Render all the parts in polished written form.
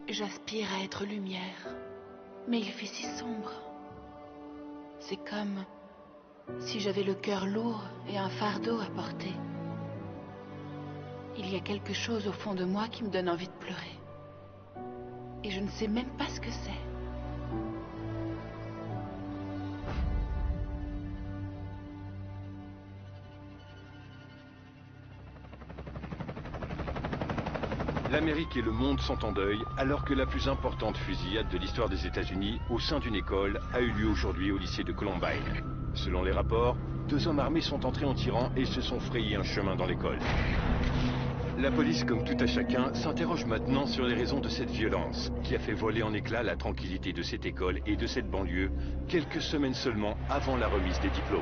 J'aspire à être lumière, mais il fait si sombre. C'est comme si j'avais le cœur lourd et un fardeau à porter. Il y a quelque chose au fond de moi qui me donne envie de pleurer. Et je ne sais même pas ce que c'est. L'Amérique et le monde sont en deuil, alors que la plus importante fusillade de l'histoire des États-Unis au sein d'une école a eu lieu aujourd'hui au lycée de Columbine. Selon les rapports, 2 hommes armés sont entrés en tirant et se sont frayés un chemin dans l'école. La police, comme tout à chacun, s'interroge maintenant sur les raisons de cette violence, qui a fait voler en éclats la tranquillité de cette école et de cette banlieue, quelques semaines seulement avant la remise des diplômes.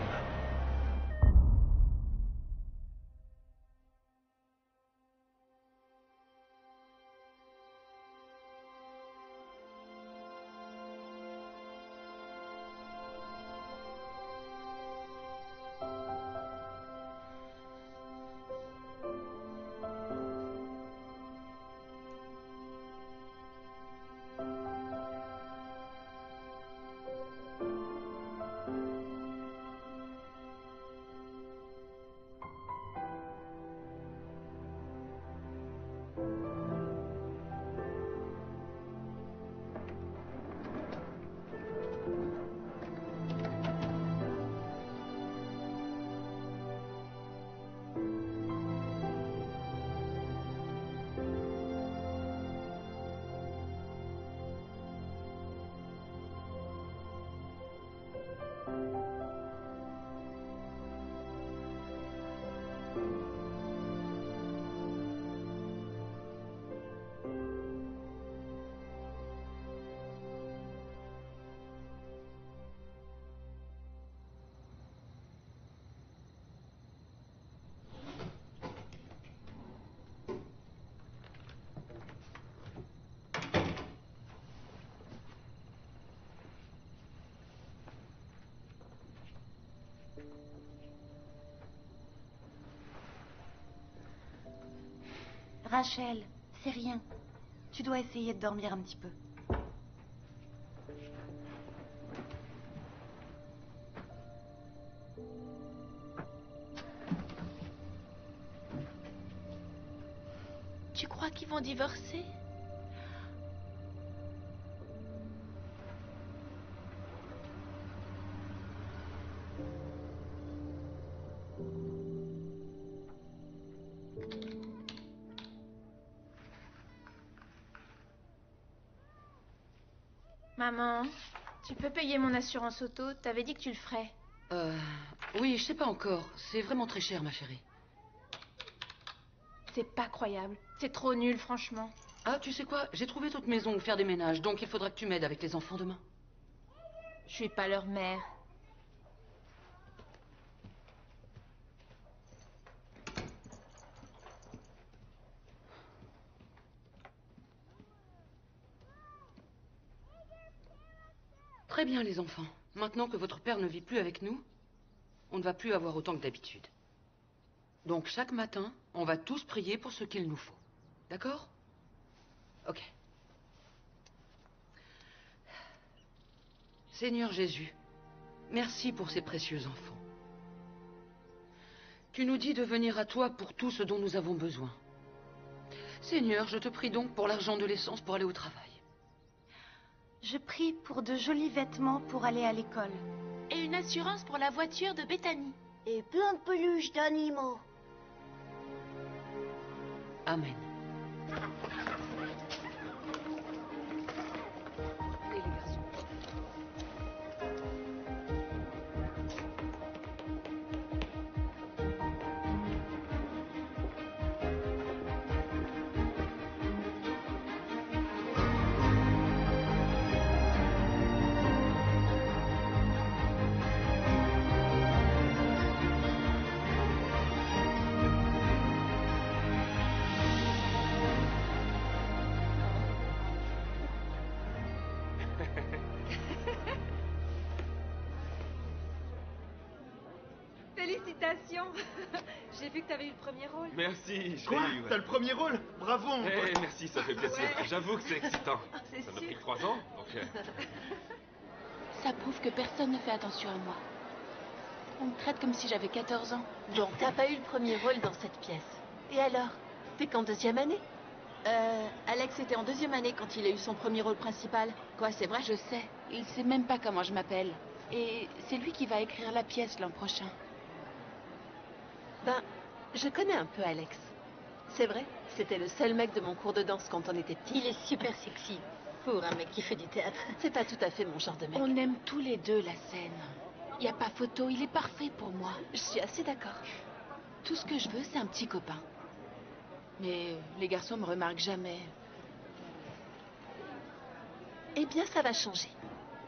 Rachel, c'est rien. Tu dois essayer de dormir un petit peu. Tu crois qu'ils vont divorcer? Maman, tu peux payer mon assurance auto? T'avais dit que tu le ferais. Oui, je sais pas encore. C'est vraiment très cher, ma chérie. C'est pas croyable. C'est trop nul, franchement. Ah, tu sais quoi? J'ai trouvé d'autres maisons où faire des ménages, donc il faudra que tu m'aides avec les enfants demain. Je suis pas leur mère. Très bien, les enfants. Maintenant que votre père ne vit plus avec nous, on ne va plus avoir autant que d'habitude. Donc chaque matin, on va tous prier pour ce qu'il nous faut. D'accord? Ok. Seigneur Jésus, merci pour ces précieux enfants. Tu nous dis de venir à toi pour tout ce dont nous avons besoin. Seigneur, je te prie donc pour l'argent de l'essence pour aller au travail. Je prie pour de jolis vêtements pour aller à l'école. Et une assurance pour la voiture de Bethany. Et plein de peluches d'animaux. Amen. Félicitations. J'ai vu que t'avais eu le premier rôle. Merci, je Quoi? l'ai eu. Ouais. T'as le premier rôle? Bravo, mon pote. Eh, merci, ça fait plaisir. Ouais. J'avoue que c'est excitant. C'est Ça m'a sûr. pris que 3 ans, donc... Ça prouve que personne ne fait attention à moi. On me traite comme si j'avais 14 ans. Bon, t'as pas eu le premier rôle dans cette pièce. Et alors? T'es qu'en deuxième année? Alex était en deuxième année quand il a eu son premier rôle principal. Quoi, c'est vrai? Je sais. Il sait même pas comment je m'appelle. Et c'est lui qui va écrire la pièce l'an prochain. Ben, je connais un peu Alex. C'est vrai, c'était le seul mec de mon cours de danse quand on était petits. Il est super sexy pour un mec qui fait du théâtre. C'est pas tout à fait mon genre de mec. On aime tous les deux la scène. Y a pas photo, il est parfait pour moi. Je suis assez d'accord. Tout ce que je veux, c'est un petit copain. Mais les garçons me remarquent jamais. Eh bien, ça va changer.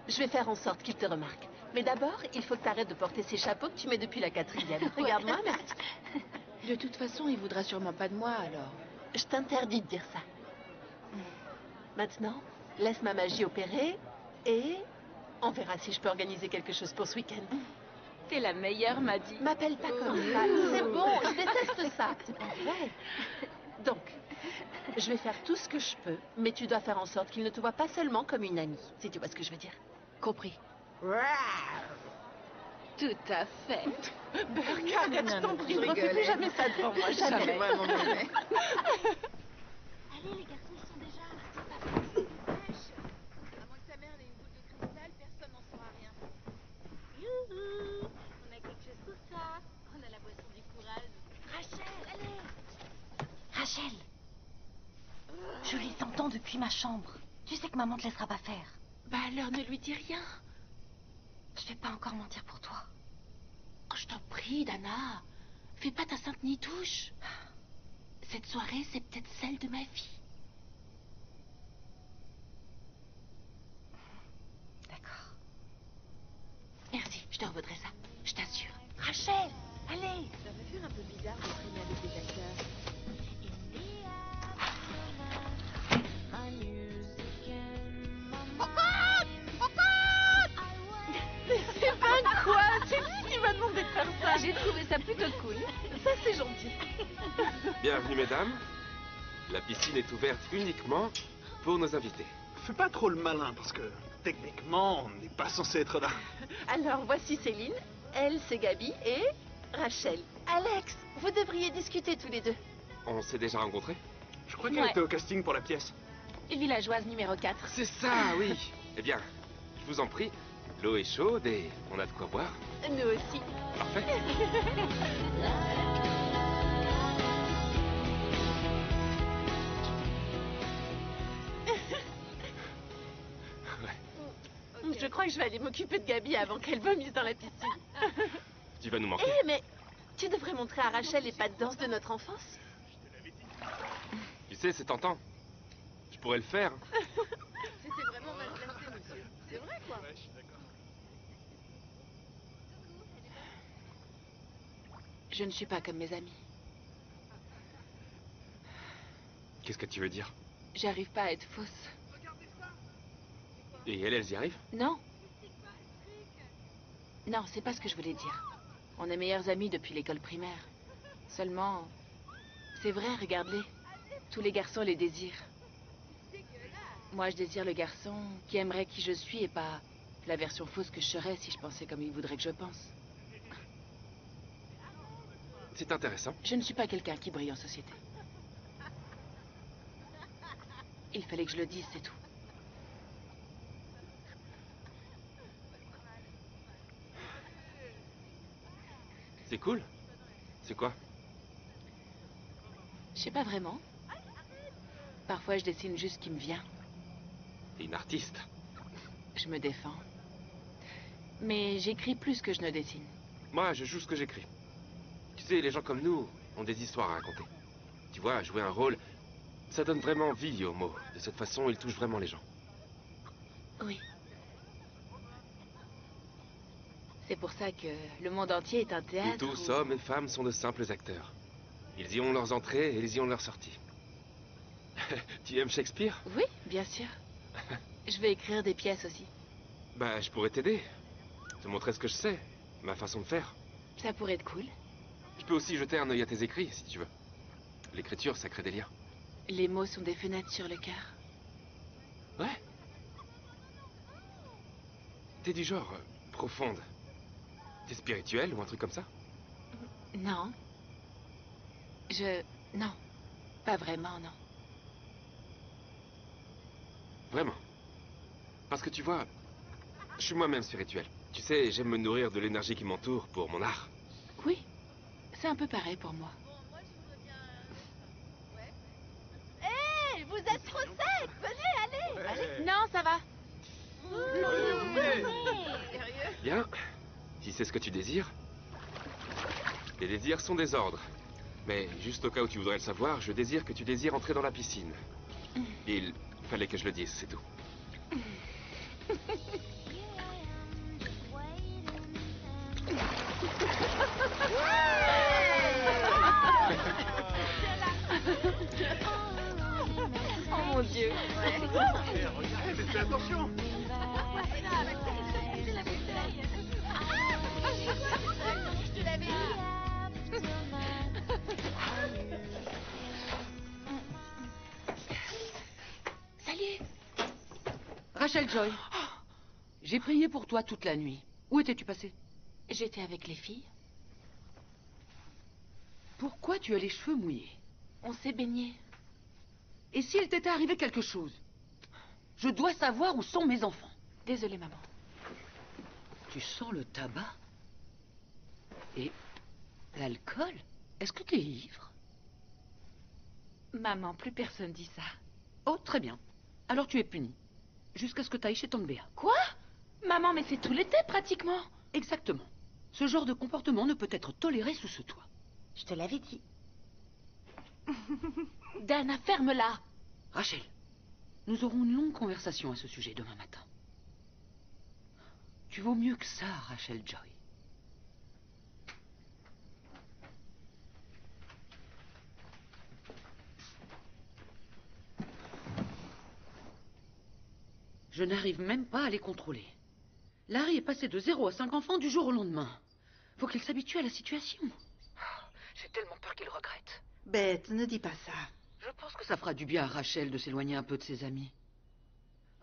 Je vais faire en sorte qu'il te remarque. Mais d'abord, il faut que tu arrêtes de porter ces chapeaux que tu mets depuis la 4e. Regarde-moi, merci. De toute façon, il voudra sûrement pas de moi, alors. Je t'interdis de dire ça. Maintenant, laisse ma magie opérer et on verra si je peux organiser quelque chose pour ce week-end. T'es la meilleure, m'a dit. M'appelle pas comme ça. C'est bon, je déteste ça. C'est pas vrai. Donc, je vais faire tout ce que je peux, mais tu dois faire en sorte qu'il ne te voit pas seulement comme une amie, si tu vois ce que je veux dire. Compris. Tout à fait. Burk, arrête, je t'en prie, je ne refais rigolais. plus jamais ça devant moi, jamais. Vraiment mauvais. Allez, les garçons, ils sont déjà. À moins que ta mère ait une boule de cristal, personne n'en saura rien. Youhou! On a quelque chose pour ça. On a la boisson du courage. Rachel, allez! Rachel! Je les entends depuis ma chambre. Tu sais que maman te laissera pas faire. Bah alors, ne lui dis rien. Je vais pas encore mentir pour toi. Oh, je t'en prie, Dana. Fais pas ta sainte nitouche. Cette soirée, c'est peut-être celle de ma vie. D'accord. Merci, je te revaudrai ça. Je t'assure. Rachel, allez! Ça va faire un peu bizarre de traîner avec des acteurs. C'est pas quoi? C'est lui qui m'a demandé de faire ça. J'ai trouvé ça plutôt cool. Ça, c'est gentil. Bienvenue, mesdames. La piscine est ouverte uniquement pour nos invités. Fais pas trop le malin, parce que techniquement, on n'est pas censé être là. Alors, voici Céline. Elle, c'est Gabi et Rachel. Alex, vous devriez discuter tous les deux. On s'est déjà rencontrés? Je crois qu'elle Ouais. était au casting pour la pièce. Villageoise numéro 4. C'est ça, oui. Eh bien, je vous en prie, l'eau est chaude et on a de quoi boire. Nous aussi. Parfait. Je crois que je vais aller m'occuper de Gabi avant qu'elle vomisse dans la piscine. Tu vas nous manquer. Eh, mais tu devrais montrer à Rachel les pas de danse de notre enfance. Tu sais, c'est tentant. Je pourrais le faire. C'était vraiment mal placé, monsieur. C'est vrai, quoi. Je ne suis pas comme mes amis. Qu'est-ce que tu veux dire? J'arrive pas à être fausse. Et elles y arrivent? Non. Non, c'est pas ce que je voulais dire. On est meilleurs amis depuis l'école primaire. Seulement, c'est vrai, regarde-les. Tous les garçons les désirent. Moi, je désire le garçon qui aimerait qui je suis et pas la version fausse que je serais si je pensais comme il voudrait que je pense. C'est intéressant. Je ne suis pas quelqu'un qui brille en société. Il fallait que je le dise, c'est tout. C'est cool. C'est quoi? Je sais pas vraiment. Parfois, je dessine juste ce qui me vient. T'es une artiste. Je me défends. Mais j'écris plus que je ne dessine. Moi, je joue ce que j'écris. Tu sais, les gens comme nous ont des histoires à raconter. Tu vois, jouer un rôle, ça donne vraiment vie aux mots. De cette façon, ils touchent vraiment les gens. Oui. C'est pour ça que le monde entier est un Où théâtre. tous, hommes et femmes, sont de simples acteurs. Ils y ont leurs entrées et ils y ont leurs sorties. Tu aimes Shakespeare? Oui, bien sûr. Je vais écrire des pièces aussi. Bah, je pourrais t'aider. Te montrer ce que je sais, ma façon de faire. Ça pourrait être cool. Je peux aussi jeter un œil à tes écrits, si tu veux. L'écriture, ça crée des liens. Les mots sont des fenêtres sur le cœur. Ouais. T'es du genre profonde. T'es spirituelle ou un truc comme ça? Non. Non. Pas vraiment, non. Vraiment. Parce que tu vois, je suis moi-même spirituel. Tu sais, j'aime me nourrir de l'énergie qui m'entoure pour mon art. Oui. C'est un peu pareil pour moi. Hé, vous êtes trop sec. Venez, allez. Non, ça va. Bien. Si c'est ce que tu désires. Les désirs sont des ordres. Mais juste au cas où tu voudrais le savoir, je désire que tu désires entrer dans la piscine. Il fallait que je le dise, c'est tout. Oh mon Dieu. Regardez, fais attention. Je te l'avais dit. Ça y est. Rachel Joy, j'ai prié pour toi toute la nuit. Où étais-tu passée? J'étais avec les filles. Pourquoi tu as les cheveux mouillés? On s'est baigné. Et s'il t'était arrivé quelque chose? Je dois savoir où sont mes enfants. Désolée, maman. Tu sens le tabac? Et l'alcool? Est-ce que tu es ivre? Maman, plus personne dit ça. Oh, très bien. Alors tu es puni. Jusqu'à ce que tu ailles chez Tante Béa. Quoi? Maman, mais c'est tout l'été, pratiquement. Exactement. Ce genre de comportement ne peut être toléré sous ce toit. Je te l'avais dit. Dana, ferme-la. Rachel, nous aurons une longue conversation à ce sujet demain matin. Tu vaux mieux que ça, Rachel Joy. Je n'arrive même pas à les contrôler. Larry est passé de 0 à 5 enfants du jour au lendemain. Faut qu'il s'habitue à la situation. J'ai tellement peur qu'il regrette. Bête, ne dis pas ça. Je pense que ça fera du bien à Rachel de s'éloigner un peu de ses amis.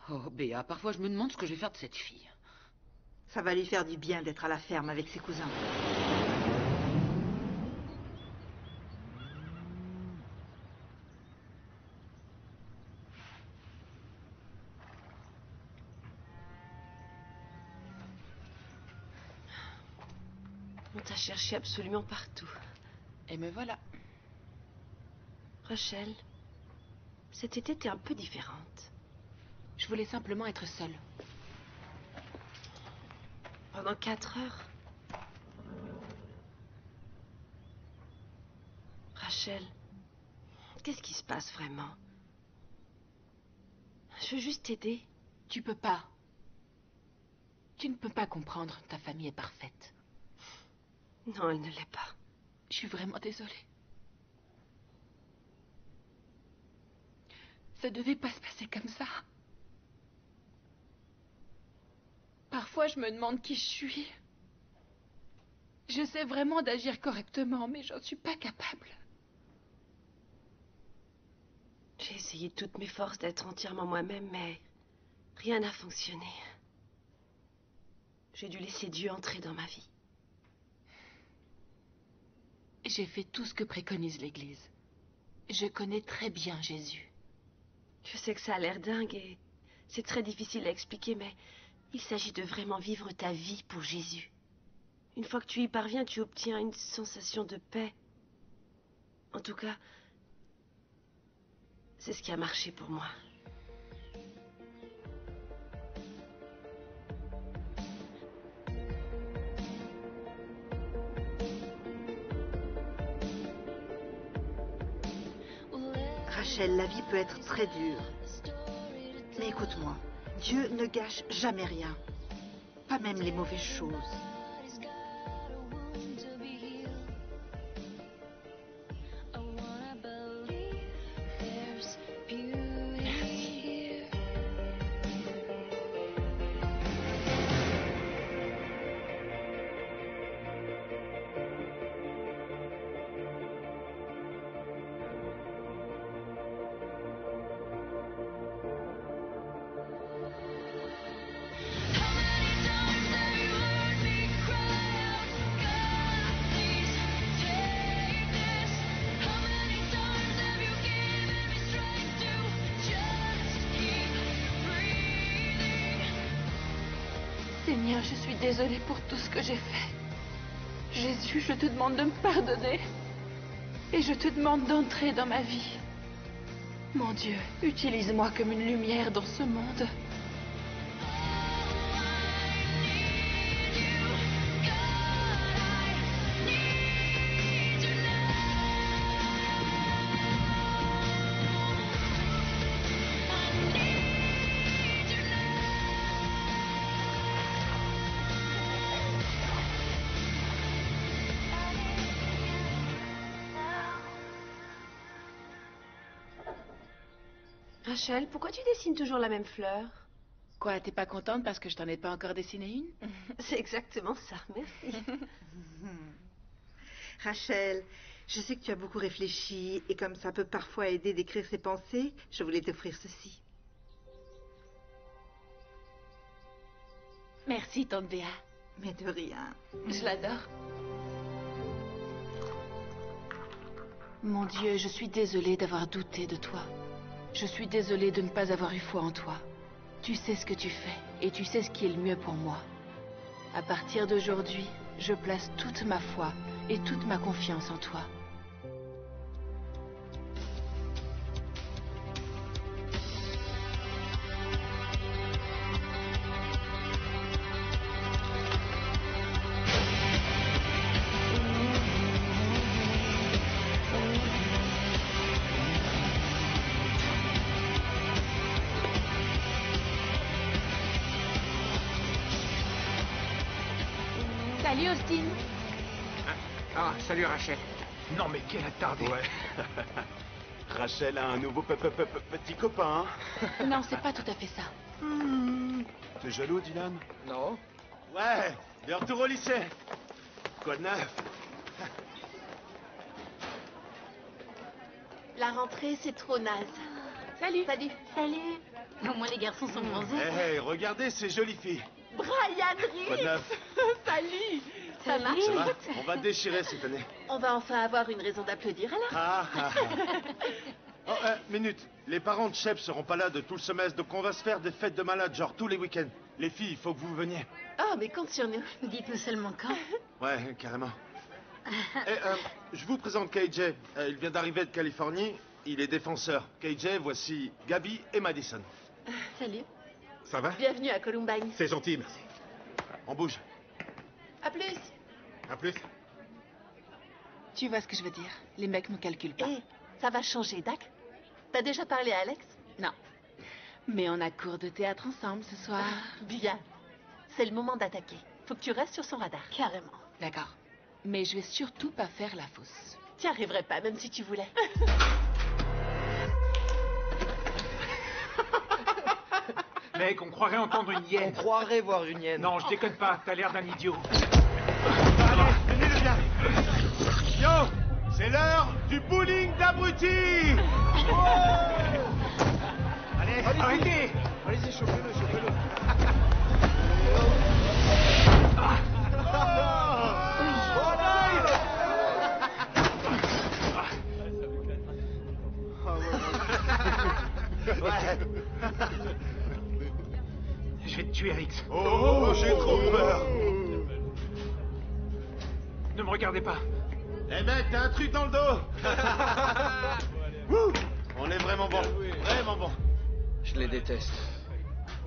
Oh, Béa, parfois je me demande ce que je vais faire de cette fille. Ça va lui faire du bien d'être à la ferme avec ses cousins. On t'a cherché absolument partout. Et me voilà. Rachel, cet été, t'es un peu différente. Je voulais simplement être seule. Pendant 4 heures. Rachel, qu'est-ce qui se passe vraiment? Je veux juste t'aider. Tu peux pas. Tu ne peux pas comprendre. Ta famille est parfaite. Non, elle ne l'est pas. Je suis vraiment désolée. Ça devait pas se passer comme ça. Parfois, je me demande qui je suis. J'essaie vraiment d'agir correctement, mais j'en suis pas capable. J'ai essayé de toutes mes forces d'être entièrement moi-même, mais rien n'a fonctionné. J'ai dû laisser Dieu entrer dans ma vie. J'ai fait tout ce que préconise l'Église. Je connais très bien Jésus. Je sais que ça a l'air dingue et c'est très difficile à expliquer, mais il s'agit de vraiment vivre ta vie pour Jésus. Une fois que tu y parviens, tu obtiens une sensation de paix. En tout cas, c'est ce qui a marché pour moi. Rachel, la vie peut être très dure. Mais écoute-moi, Dieu ne gâche jamais rien. Pas même les mauvaises choses. Seigneur, je suis désolée pour tout ce que j'ai fait. Jésus, je te demande de me pardonner. Et je te demande d'entrer dans ma vie. Mon Dieu, utilise-moi comme une lumière dans ce monde. Rachel, pourquoi tu dessines toujours la même fleur? Quoi, t'es pas contente parce que je t'en ai pas encore dessiné une? C'est exactement ça, merci. Rachel, je sais que tu as beaucoup réfléchi et comme ça peut parfois aider d'écrire ses pensées, je voulais t'offrir ceci. Merci, tante Béa. Mais de rien. Je l'adore. Mon Dieu, je suis désolée d'avoir douté de toi. Je suis désolée de ne pas avoir eu foi en toi. Tu sais ce que tu fais et tu sais ce qui est le mieux pour moi. À partir d'aujourd'hui, je place toute ma foi et toute ma confiance en toi. Salut Austin. Ah, salut Rachel. Non mais quel attardé. Ouais. Rachel a un nouveau petit copain. Non, c'est pas tout à fait ça. T'es jaloux, Dylan? Non. Ouais, de retour au lycée. Quoi de neuf? La rentrée, c'est trop naze. Salut. Salut. Salut. Au moins les garçons sont bronzés. Hey, regardez ces jolies filles. Brian Quoi de Reed. neuf? Salut. Ça marche? Ça va? On va déchirer cette année. On va enfin avoir une raison d'applaudir alors. Ah, ah, ah. Oh, minute. Les parents de Shep seront pas là de tout le semestre, donc on va se faire des fêtes de malades, genre tous les week-ends. Les filles, il faut que vous veniez. Oh, mais compte sur nous. Dites-nous seulement quand. Ouais, carrément. Et, je vous présente KJ. Il vient d'arriver de Californie. Il est défenseur. KJ, voici Gabi et Madison. Salut. Ça va? Bienvenue à Columbine. C'est gentil, merci. On bouge. À plus. À plus. Tu vois ce que je veux dire? Les mecs me calculent pas. Hé, ça va changer, Dac. T'as déjà parlé à Alex? Non. Mais on a cours de théâtre ensemble ce soir. Bien. C'est le moment d'attaquer. Faut que tu restes sur son radar. Carrément. D'accord. Mais je vais surtout pas faire la fausse. Tu n'y arriverais pas, même si tu voulais. Mec, on croirait entendre une hyène. On croirait voir une hyène. Non, je déconne pas, t'as l'air d'un idiot. Allez, venez le bien. Yo, c'est l'heure du bowling d'abrutis. Allez, arrêtez. Allez-y, chauffez-le, chauffez-le. Je vais te tuer, Rix. Oh, j'ai trop peur. Ne me regardez pas. Eh mec, t'as un truc dans le dos. Wouh, on est vraiment bon, vraiment bon. Je les déteste.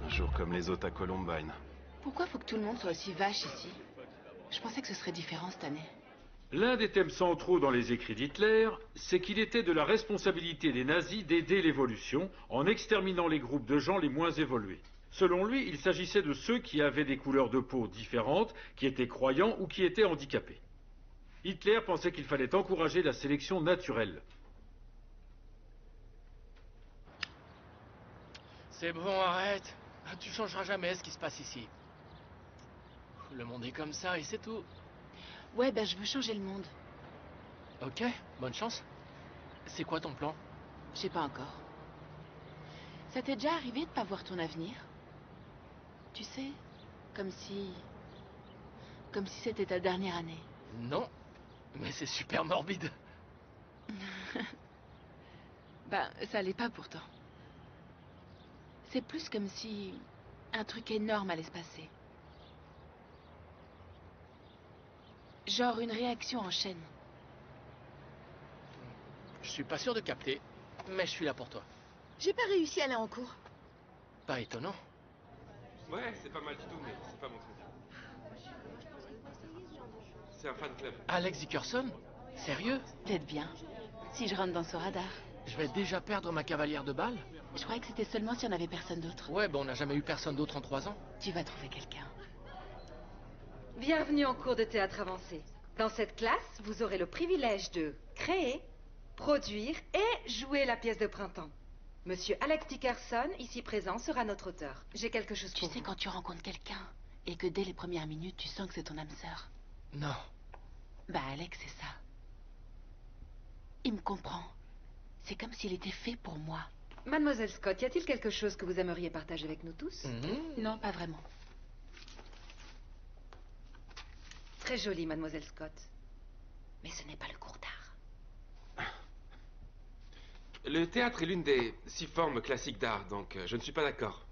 Un jour comme les autres à Columbine. Pourquoi faut que tout le monde soit aussi vache ici? Je pensais que ce serait différent cette année. L'un des thèmes centraux dans les écrits d'Hitler, c'est qu'il était de la responsabilité des nazis d'aider l'évolution en exterminant les groupes de gens les moins évolués. Selon lui, il s'agissait de ceux qui avaient des couleurs de peau différentes, qui étaient croyants ou qui étaient handicapés. Hitler pensait qu'il fallait encourager la sélection naturelle. C'est bon, arrête. Tu changeras jamais ce qui se passe ici. Le monde est comme ça et c'est tout. Ouais, ben je veux changer le monde. Ok, bonne chance. C'est quoi ton plan? Je sais pas encore. Ça t'est déjà arrivé de pas voir ton avenir? Tu sais, comme si c'était ta dernière année. Non, mais c'est super morbide. Ben, ça l'est pas pourtant. C'est plus comme si un truc énorme allait se passer. Genre une réaction en chaîne. Je suis pas sûr de capter, mais je suis là pour toi. J'ai pas réussi à aller en cours. Pas étonnant. Ouais, c'est pas mal du tout, mais c'est pas mon truc. C'est un fan club. Alex Dickerson? Sérieux? Peut-être bien. Si je rentre dans ce radar. Je vais déjà perdre ma cavalière de balle? Je croyais que c'était seulement si on avait personne d'autre. Ouais, on n'a jamais eu personne d'autre en 3 ans. Tu vas trouver quelqu'un. Bienvenue en cours de théâtre avancé. Dans cette classe, vous aurez le privilège de créer, produire et jouer la pièce de printemps. Monsieur Alex Dickerson, ici présent, sera notre auteur. J'ai quelque chose pour vous. Tu sais quand tu rencontres quelqu'un et que dès les premières minutes, tu sens que c'est ton âme sœur. Non. Bah Alex, c'est ça. Il me comprend. C'est comme s'il était fait pour moi. Mademoiselle Scott, y a-t-il quelque chose que vous aimeriez partager avec nous tous? Non, pas vraiment. Très jolie, Mademoiselle Scott. Mais ce n'est pas le cours d'art. Le théâtre est l'une des 6 formes classiques d'art, donc je ne suis pas d'accord.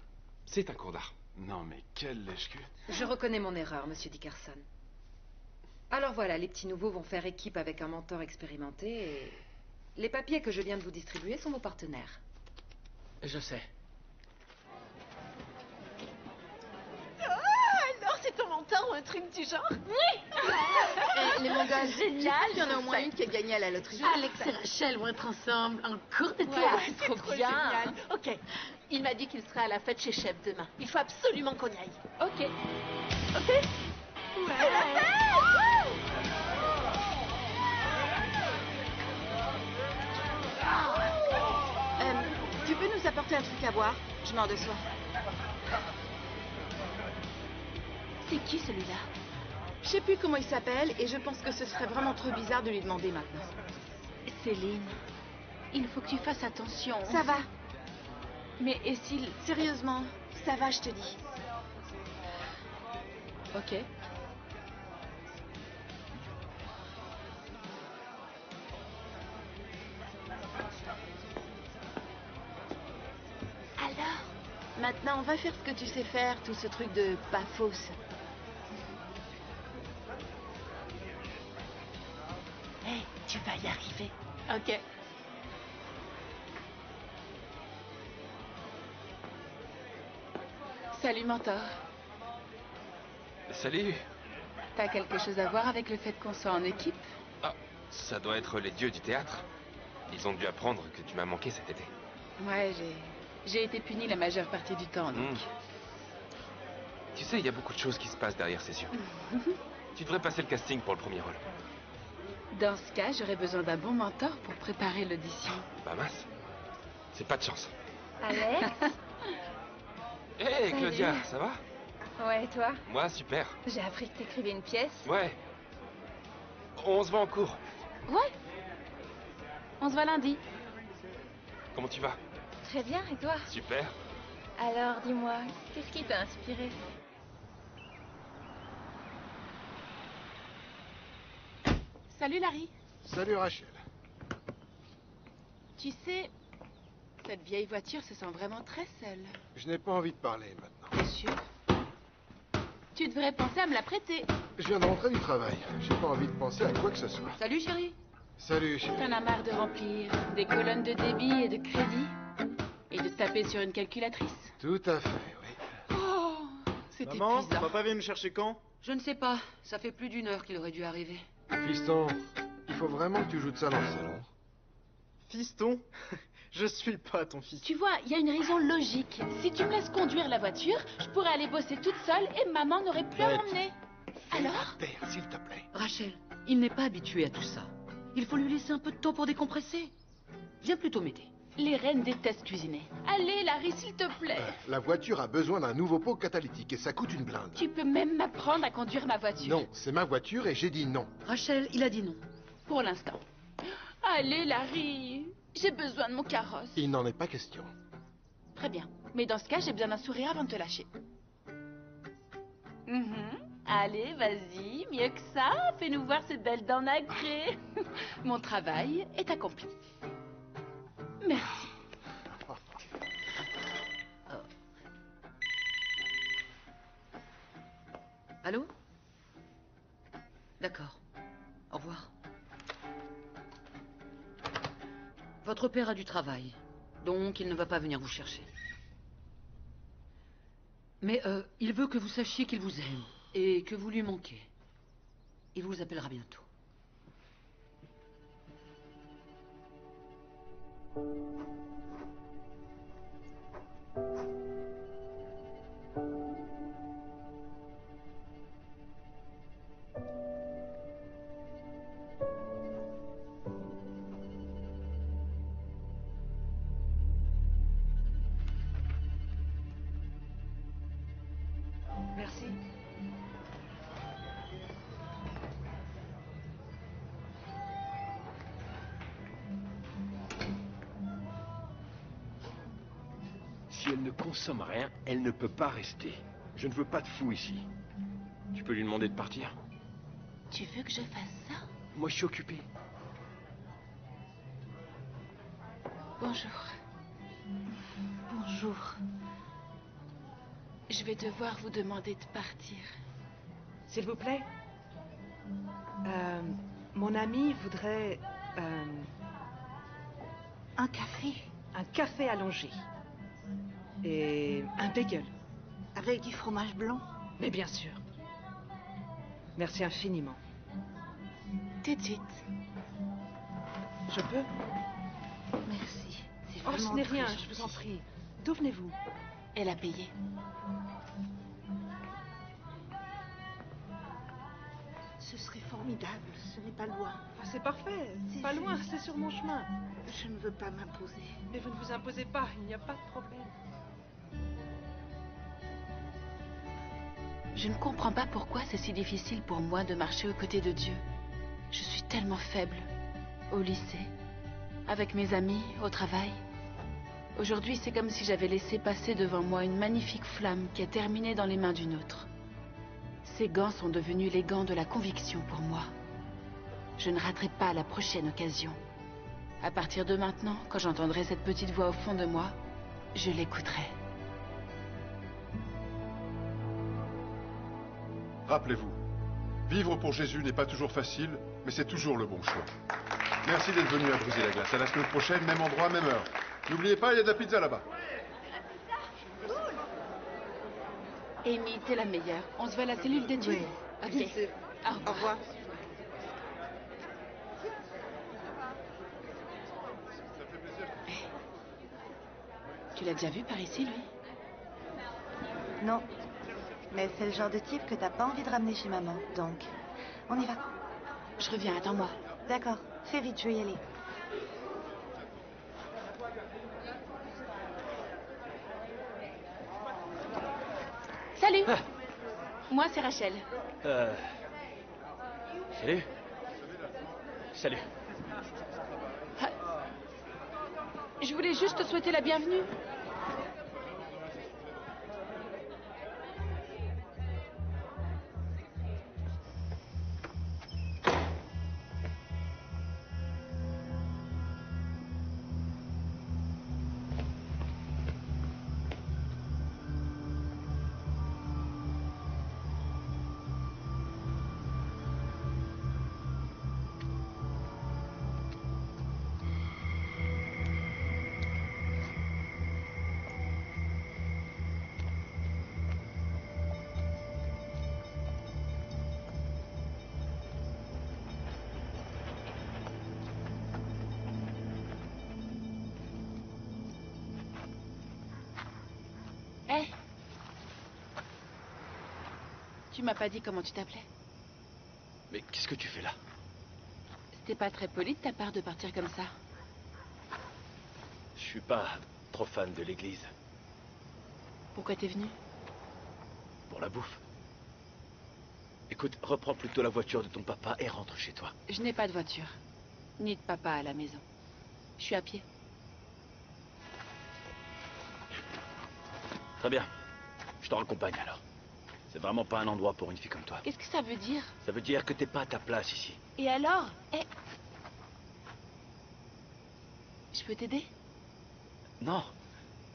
C'est un cours d'art. Non, mais quel lèche-cul. Je reconnais mon erreur, Monsieur Dickerson. Alors voilà, les petits nouveaux vont faire équipe avec un mentor expérimenté et... Les papiers que je viens de vous distribuer sont vos partenaires. Je sais. Alors, c'est ton mentor ou un truc du genre? Oui. Les mongols, Génial. il y en a au moins une qui a gagné à la loterie. Alex et Rachel vont être ensemble en cours de Ouais, théâtre. c'est trop bien. Génial. Ok. Il m'a dit qu'il sera à la fête chez Chef demain. Il faut absolument qu'on y aille. Ok. Ok. Ouais. Tu peux nous apporter un truc à boire? Je meurs de soif. C'est qui celui-là? Je sais plus comment il s'appelle et je pense que ce serait vraiment trop bizarre de lui demander maintenant. Céline, il faut que tu fasses attention. Ça va. Mais et s'il... Sérieusement, ça va, je te dis. Ok. Alors, maintenant, on va faire ce que tu sais faire, tout ce truc de pas fausse. Hey, tu vas y arriver. Ok. Salut, mentor. Salut. T'as quelque chose à voir avec le fait qu'on soit en équipe? Ah, ça doit être les dieux du théâtre. Ils ont dû apprendre que tu m'as manqué cet été. Ouais, j'ai été punie la majeure partie du temps, donc... Tu sais, il y a beaucoup de choses qui se passent derrière ses yeux. Tu devrais passer le casting pour le premier rôle. Dans ce cas, j'aurais besoin d'un bon mentor pour préparer l'audition. Bah mince. C'est pas de chance. Alex? Hé, Claudia, ça va? Ouais, et toi? Moi, super. J'ai appris que t'écrivais une pièce. Ouais. On se voit en cours. Ouais. On se voit lundi. Comment tu vas? Très bien, et toi? Super. Alors, dis-moi, qu'est-ce qui t'a inspiré? Salut, Larry. Salut, Rachel. Tu sais, cette vieille voiture se sent vraiment très seule. Je n'ai pas envie de parler maintenant. T'es sûr? Tu devrais penser à me la prêter. Je viens de rentrer du travail. J'ai pas envie de penser à quoi que ce soit. Salut, chérie. Salut, chérie. T'en as marre de remplir des colonnes de débit et de crédit? Et de taper sur une calculatrice? Tout à fait, oui. Oh, c'est Maman, épuisant. papa vient me chercher quand? Je ne sais pas. Ça fait plus d'1 heure qu'il aurait dû arriver. Fiston, il faut vraiment que tu joues de ça dans le salon. Fiston? Je suis pas ton fils. Tu vois, il y a une raison logique. Si tu me laisses conduire la voiture, je pourrais aller bosser toute seule et maman n'aurait plus à Bête. m'emmener. Alors? Terre, s'il te plaît. Rachel, il n'est pas habitué à tout ça. Il faut lui laisser un peu de temps pour décompresser. Viens plutôt m'aider. Les reines détestent cuisiner. Allez, Larry, s'il te plaît. La voiture a besoin d'un nouveau pot catalytique et ça coûte une blinde. Tu peux même m'apprendre à conduire ma voiture. Non, c'est ma voiture et j'ai dit non. Rachel, il a dit non. Pour l'instant. Allez, Larry. J'ai besoin de mon carrosse. Il n'en est pas question. Très bien. Mais dans ce cas, j'ai besoin d'un sourire avant de te lâcher. Allez, vas-y, mieux que ça. Fais-nous voir ces belles dents nacrées. Mon travail est accompli. Merci. Allô? D'accord. voir. Votre père a du travail, donc il ne va pas venir vous chercher. Mais il veut que vous sachiez qu'il vous aime et que vous lui manquez. Il vous appellera bientôt. Merci. Si elle ne consomme rien, elle ne peut pas rester. Je ne veux pas de fou ici. Tu peux lui demander de partir? Tu veux que je fasse ça? Moi, je suis occupé. Bonjour. Bonjour. Je vais devoir vous demander de partir. S'il vous plaît. Mon ami voudrait... un café. Un café allongé. Et un bagel. Avec du fromage blanc? Mais bien sûr. Merci infiniment. Tout de suite. Je peux? Merci. C'est Oh, ce vraiment n'est très rien, gentil. je vous en prie. D'où venez-vous? Elle a payé. Ce serait formidable, ce n'est pas loin. Ah, c'est parfait, pas loin, c'est sur mon chemin. Je ne veux pas m'imposer. Mais vous ne vous imposez pas, il n'y a pas de problème. Je ne comprends pas pourquoi c'est si difficile pour moi de marcher aux côtés de Dieu. Je suis tellement faible. Au lycée, avec mes amis, au travail. Aujourd'hui, c'est comme si j'avais laissé passer devant moi une magnifique flamme qui a terminé dans les mains d'une autre. Ces gants sont devenus les gants de la conviction pour moi. Je ne raterai pas la prochaine occasion. À partir de maintenant, quand j'entendrai cette petite voix au fond de moi, je l'écouterai. Rappelez-vous, vivre pour Jésus n'est pas toujours facile, mais c'est toujours le bon choix. Merci d'être venu à Briser la Glace. À la semaine prochaine, même endroit, même heure. N'oubliez pas, il y a de la pizza là-bas. Amy, t'es la meilleure. On se voit à la cellule d'études? Oui. Ok. Bien sûr. Au revoir. Tu l'as déjà vu par ici, lui? Non. Mais c'est le genre de type que t'as pas envie de ramener chez maman. Donc, on y va. Je reviens, attends-moi. D'accord. Fais vite, je vais y aller. Salut. Moi, c'est Rachel. Salut. Salut. Je voulais juste te souhaiter la bienvenue. Hé! Tu m'as pas dit comment tu t'appelais? Mais qu'est-ce que tu fais là? C'était pas très poli de ta part de partir comme ça. Je suis pas trop fan de l'église. Pourquoi t'es venu? Pour la bouffe. Écoute, reprends plutôt la voiture de ton papa et rentre chez toi. Je n'ai pas de voiture. Ni de papa à la maison. Je suis à pied. Très bien. Je t'en raccompagne alors. C'est vraiment pas un endroit pour une fille comme toi. Qu'est-ce que ça veut dire? Ça veut dire que t'es pas à ta place ici. Et alors? Je peux t'aider? Non.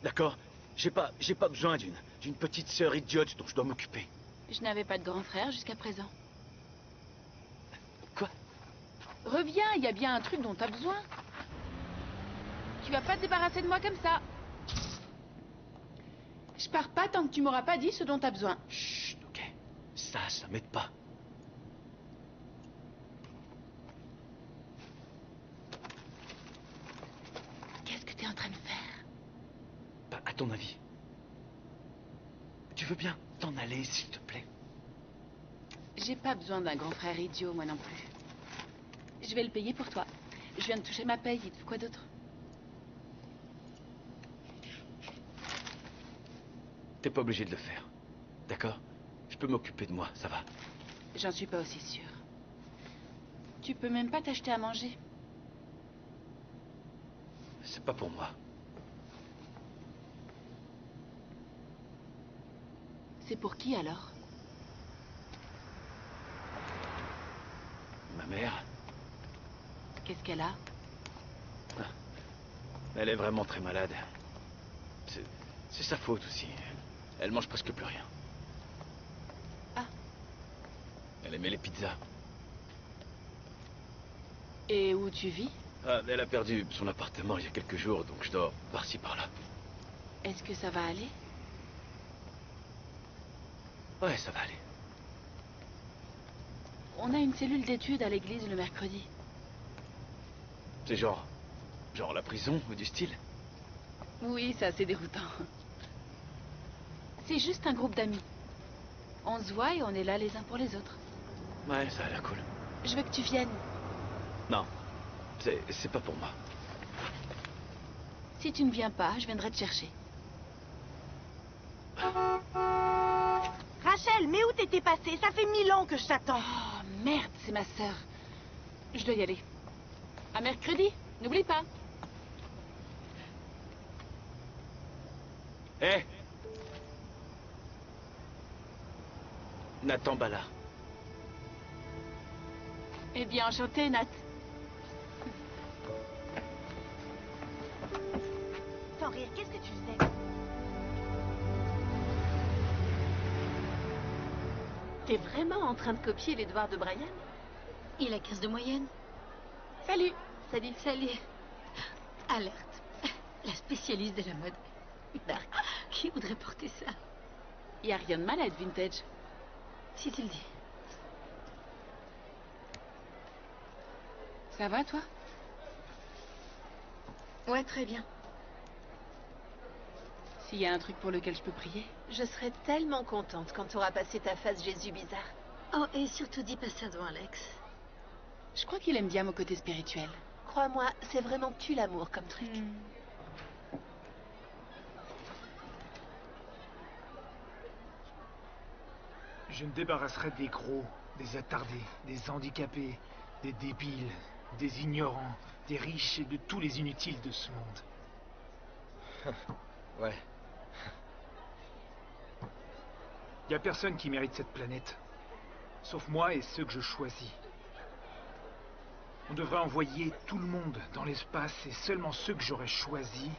D'accord. J'ai pas besoin d'une petite sœur idiote dont je dois m'occuper. Je n'avais pas de grand frère jusqu'à présent. Quoi? Reviens, il y a bien un truc dont t'as besoin. Tu vas pas te débarrasser de moi comme ça. Je pars pas tant que tu m'auras pas dit ce dont t'as besoin. Chut, ok. Ça m'aide pas. Qu'est-ce que t'es en train de faire? Bah, à ton avis. Tu veux bien t'en aller, s'il te plaît? J'ai pas besoin d'un grand frère idiot, moi non plus. Je vais le payer pour toi. Je viens de toucher ma paye, il te faut quoi d'autre? T'es pas obligé de le faire. D'accord? Je peux m'occuper de moi, ça va. J'en suis pas aussi sûre. Tu peux même pas t'acheter à manger. C'est pas pour moi. C'est pour qui alors? Ma mère, Qu'est-ce qu'elle a? elle est vraiment très malade. C'est sa faute aussi. Elle mange presque plus rien. Ah. Elle aimait les pizzas. Et où tu vis? Ah, elle a perdu son appartement il y a quelques jours, donc je dors par-ci par-là. Est-ce que ça va aller? Ouais, ça va aller. On a une cellule d'études à l'église le mercredi. C'est genre la prison ou du style? Oui, c'est assez déroutant. C'est juste un groupe d'amis. On se voit et on est là les uns pour les autres. Ouais, ça a l'air cool. Je veux que tu viennes. Non, c'est pas pour moi. Si tu ne viens pas, je viendrai te chercher. Rachel, mais où t'étais passée? Ça fait 1000 ans que je t'attends. Oh, merde, c'est ma sœur. Je dois y aller. À mercredi, n'oublie pas. Hé Nathan Bala. Eh bien, enchanté, Nat. Sans rire, qu'est-ce que tu sais? T'es vraiment en train de copier les devoirs de Brian? Il a 15 de moyenne. Salut. Salut. Salut. Alerte. La spécialiste de la mode. Dark. Qui voudrait porter ça? Y a rien de mal à être vintage. Si tu le dis. Ça va, toi? Ouais, très bien. S'il y a un truc pour lequel je peux prier? Je serai tellement contente quand tu auras passé ta phase Jésus bizarre. Oh, et surtout dis pas ça devant Alex. Je crois qu'il aime bien mon côté spirituel. Crois-moi, c'est vraiment tu l'amour comme truc. Je me débarrasserai des gros, des attardés, des handicapés, des débiles, des ignorants, des riches et de tous les inutiles de ce monde. Ouais. Y a personne qui mérite cette planète. Sauf moi et ceux que je choisis. On devrait envoyer tout le monde dans l'espace et seulement ceux que j'aurais choisis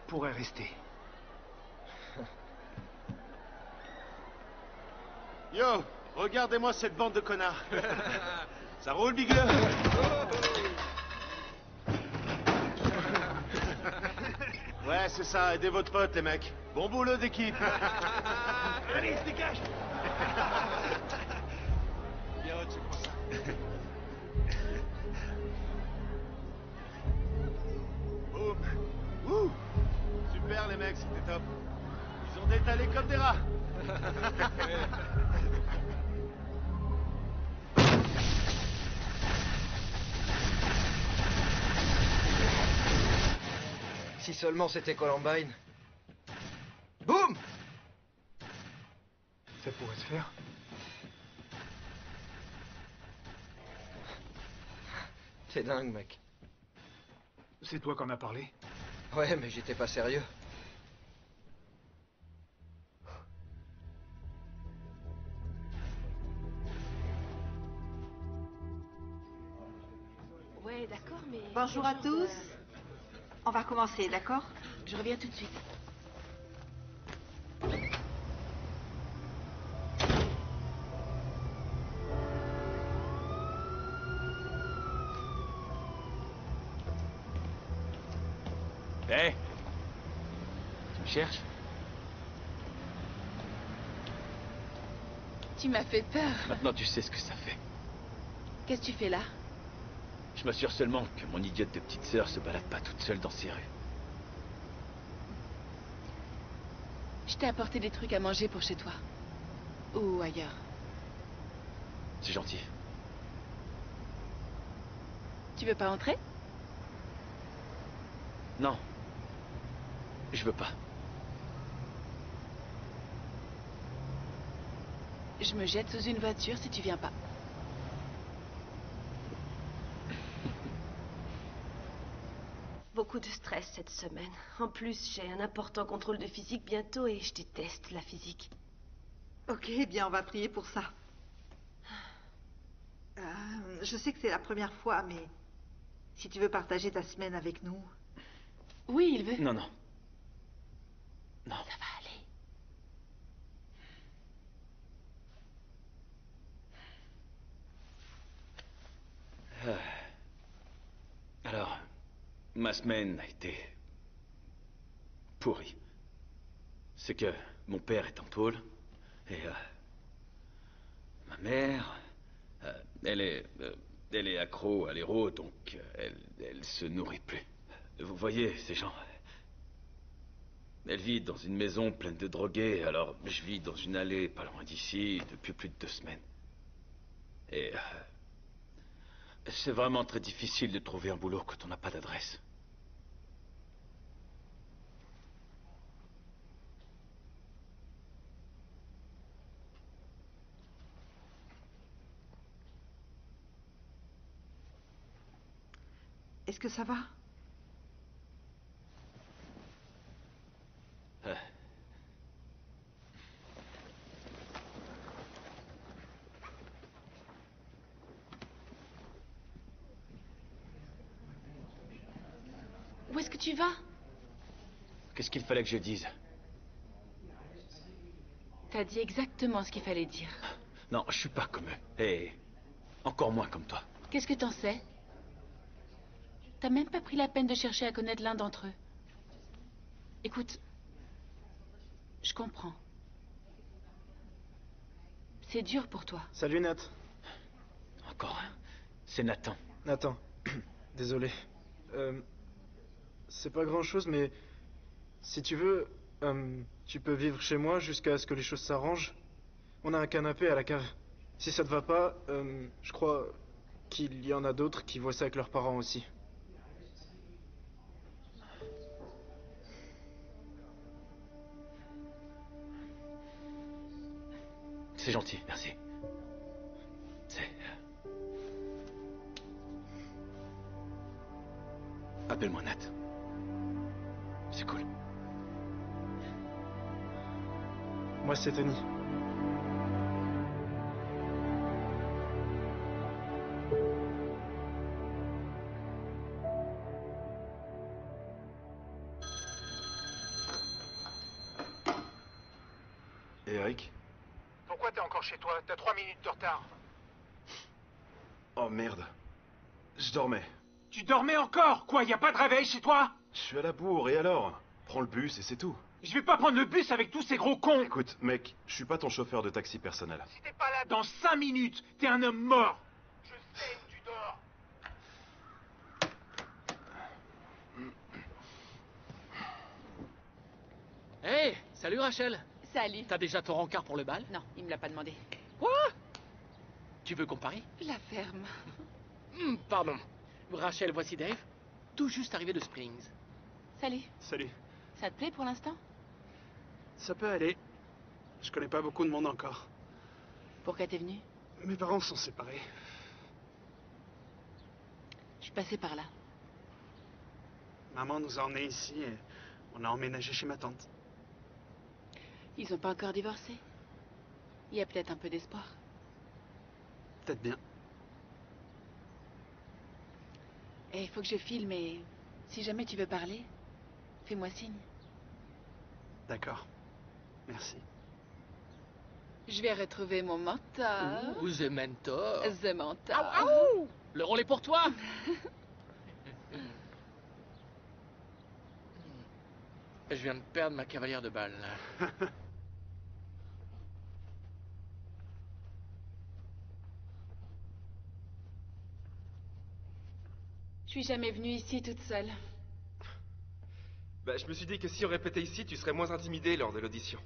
pourraient rester. Yo, regardez-moi cette bande de connards. Ça roule, Bigle? Ouais, c'est ça, aidez votre pote, les mecs. Bon boulot d'équipe. Allez, se dégage. Bien, tu prends ça. Boum. Ouh. Super, les mecs, c'était top. Ils ont détalé comme des rats. Si seulement c'était Columbine. Boum! Ça pourrait se faire. C'est dingue, mec. C'est toi qu'on a parlé? Ouais, mais j'étais pas sérieux. Ouais, d'accord, mais... Bonjour à tous. On va recommencer, d'accord? Je reviens tout de suite. cherches? Tu m'as fait peur. Maintenant, tu sais ce que ça fait. Qu'est-ce que tu fais là? Je m'assure seulement que mon idiote de petite sœur se balade pas toute seule dans ces rues. Je t'ai apporté des trucs à manger pour chez toi. Ou ailleurs. C'est gentil. Tu veux pas entrer? Non. Je veux pas. Je me jette sous une voiture si tu viens pas. Beaucoup de stress cette semaine. En plus, j'ai un important contrôle de physique bientôt et je déteste la physique. Ok, bien, on va prier pour ça. Je sais que c'est la première fois, mais si tu veux partager ta semaine avec nous... Oui, il veut. Non, non. Non. Ça va aller. Alors, ma semaine a été pourrie. C'est que mon père est en tôle et ma mère, elle est accro à l'héros, donc elle se nourrit plus. Vous voyez, ces gens. Elle vit dans une maison pleine de drogués, alors je vis dans une allée pas loin d'ici depuis plus de 2 semaines. Et c'est vraiment très difficile de trouver un boulot quand on n'a pas d'adresse. Est-ce que ça va? Où est-ce que tu vas? Qu'est-ce qu'il fallait que je dise? T'as dit exactement ce qu'il fallait dire. Non, je suis pas comme eux. Et encore moins comme toi. Qu'est-ce que t'en sais? T'as même pas pris la peine de chercher à connaître l'un d'entre eux. Écoute, je comprends. C'est dur pour toi. Salut Nat. Encore un. C'est Nathan. Nathan. Désolé. C'est pas grand-chose, mais si tu veux, tu peux vivre chez moi jusqu'à ce que les choses s'arrangent. On a un canapé à la cave. Si ça te va pas, je crois qu'il y en a d'autres qui voient ça avec leurs parents aussi. C'est gentil, merci. Appelle-moi Nat. C'est cool. Moi, c'est Tony. Et Eric? Pourquoi t'es encore chez toi? T'as 3 minutes de retard. Oh merde. Je dormais. Tu dormais encore? Quoi, y a pas de réveil chez toi? Je suis à la bourre, et alors? Prends le bus et c'est tout. Je vais pas prendre le bus avec tous ces gros cons. Écoute, mec, je suis pas ton chauffeur de taxi personnel. Si t'es pas là dans 5 minutes, t'es un homme mort. Je sais où tu dors. Hé, salut Rachel. Salut. T'as déjà ton rencard pour le bal? Non, il me l'a pas demandé. Quoi? Tu veux qu'on parie? La ferme. Pardon. Rachel, voici Dave. Tout juste arrivé de Springs. Salut. Salut. Ça te plaît pour l'instant? Ça peut aller. Je connais pas beaucoup de monde encore. Pourquoi t'es venu? Mes parents sont séparés. Je suis passée par là. Maman nous a emmenés ici et on a emménagé chez ma tante. Ils ont pas encore divorcé? Il y a peut-être un peu d'espoir. Peut-être bien. Et il faut que je file, mais si jamais tu veux parler, fais-moi signe. D'accord. Merci. Je vais retrouver mon mentor. Ou The Mentor. The mentor. Le rôle est pour toi. Je viens de perdre ma cavalière de balle. Je suis jamais venue ici toute seule. Bah, je me suis dit que si on répétait ici, tu serais moins intimidé lors de l'audition.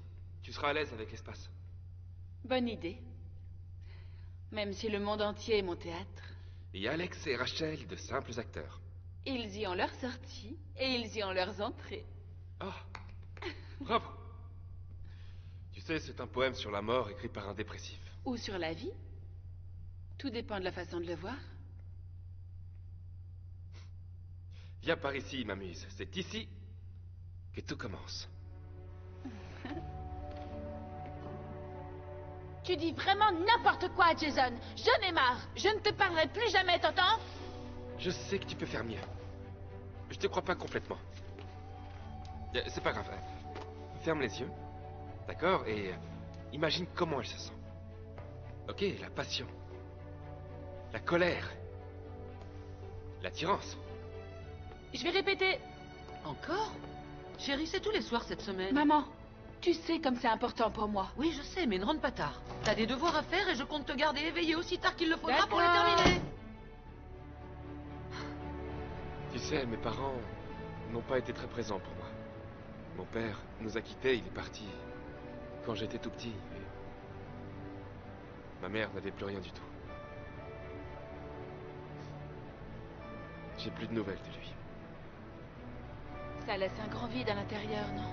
Tu seras à l'aise avec l'espace. Bonne idée. Même si le monde entier est mon théâtre. Il y a Alex et Rachel, de simples acteurs. Ils y ont leurs sorties et ils y ont leurs entrées. Oh, bravo. Tu sais, c'est un poème sur la mort écrit par un dépressif. Ou sur la vie. Tout dépend de la façon de le voir. Viens par ici, m'amuse. C'est ici que tout commence. Tu dis vraiment n'importe quoi, Jason. J'en ai marre. Je ne te parlerai plus jamais, t'entends? Je sais que tu peux faire mieux. Je te crois pas complètement. C'est pas grave. Ferme les yeux. D'accord? Et imagine comment elle se sent. Ok, la passion. La colère. L'attirance. Je vais répéter. Encore? Chérie, c'est tous les soirs cette semaine. Maman, tu sais comme c'est important pour moi. Oui, je sais, mais ne rentre pas tard. T'as des devoirs à faire et je compte te garder éveillé aussi tard qu'il le faudra pour les terminer. Tu sais, mes parents n'ont pas été très présents pour moi. Mon père nous a quittés, il est parti quand j'étais tout petit. Et ma mère n'avait plus rien du tout. J'ai plus de nouvelles de lui. Ça laisse un grand vide à l'intérieur, non?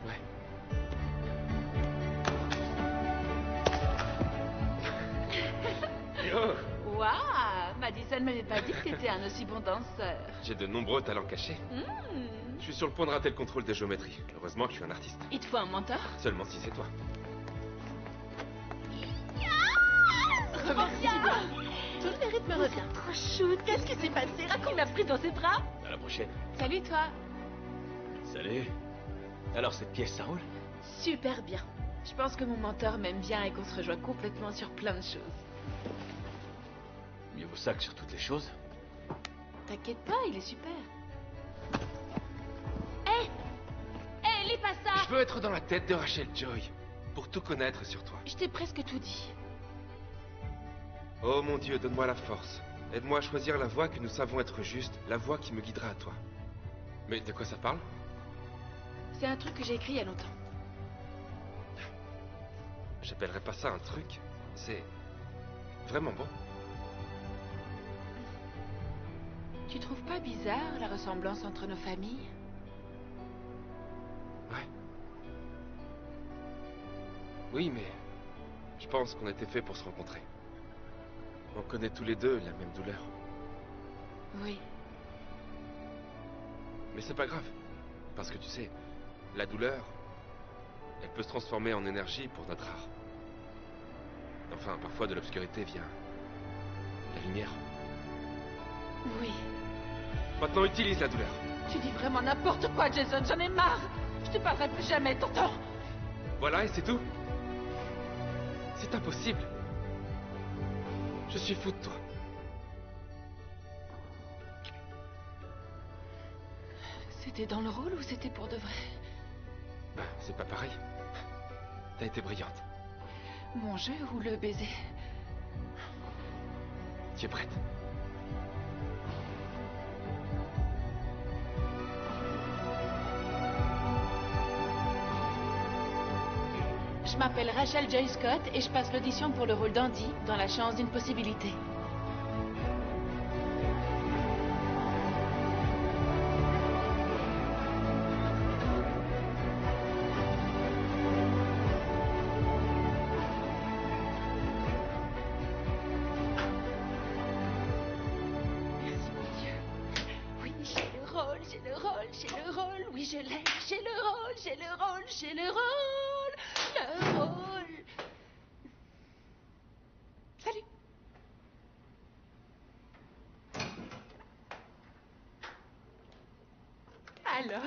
Ouais. Yo! Waouh! Madison m'avait pas dit que t'étais un aussi bon danseur. J'ai de nombreux talents cachés. Je suis sur le point de rater le contrôle de géométrie. Heureusement que je suis un artiste. Il te faut un mentor? Seulement si c'est toi. Remercie-moi. Tout le mérite me revient. Trop chou. Qu'est-ce qui s'est passé? Il m'a pris dans ses bras. À la prochaine. Salut, toi. Salut. Alors, cette pièce, ça roule? Super bien. Je pense que mon mentor m'aime bien et qu'on se rejoint complètement sur plein de choses. Mieux vaut ça que sur toutes les choses. T'inquiète pas, il est super. Hé! Hé, lis pas ça! Je veux être dans la tête de Rachel Joy, pour tout connaître sur toi. Je t'ai presque tout dit. Oh mon Dieu, donne-moi la force. Aide-moi à choisir la voie que nous savons être juste, la voie qui me guidera à toi. Mais de quoi ça parle? C'est un truc que j'ai écrit il y a longtemps. J'appellerais pas ça un truc. C'est vraiment bon. Tu trouves pas bizarre la ressemblance entre nos familles? Ouais. Oui, mais je pense qu'on était faits pour se rencontrer. On connaît tous les deux la même douleur. Oui. Mais c'est pas grave. Parce que tu sais, la douleur, elle peut se transformer en énergie pour notre art. Enfin, parfois de l'obscurité vient la lumière. Oui. Maintenant, utilise la douleur. Tu dis vraiment n'importe quoi, Jason, j'en ai marre. Je te parlerai plus jamais, t'entends? Voilà, et c'est tout. C'est impossible. Je suis fou de toi. C'était dans le rôle ou c'était pour de vrai? C'est pas pareil. T'as été brillante. Mon jeu ou le baiser? Tu es prête? Je m'appelle Rachel Joy Scott et je passe l'audition pour le rôle d'Andy dans La chance d'une possibilité. Merci mon Dieu. Oui, j'ai le rôle, j'ai le rôle, j'ai le rôle. Oui, je l'ai, j'ai le rôle, j'ai le rôle, j'ai le rôle. Le rôle. Salut. Alors,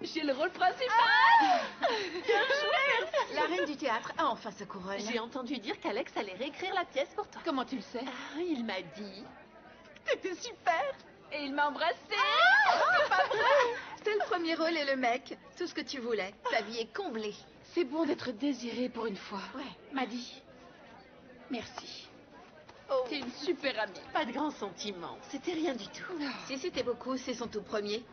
j'ai le rôle principal. Bien joué. La reine du théâtre a enfin sa couronne. J'ai entendu dire qu'Alex allait réécrire la pièce pour toi. Comment tu le sais? Il m'a dit. T'étais super. Et il m'a embrassée. C'est pas vrai. C'était le premier rôle et le mec. Tout ce que tu voulais. Ta vie est comblée. C'est bon d'être désiré pour une fois. Ouais, Maddie. Merci. Oh. T'es une super amie. Pas de grands sentiments. C'était rien du tout. Si c'était beaucoup, c'est son tout premier.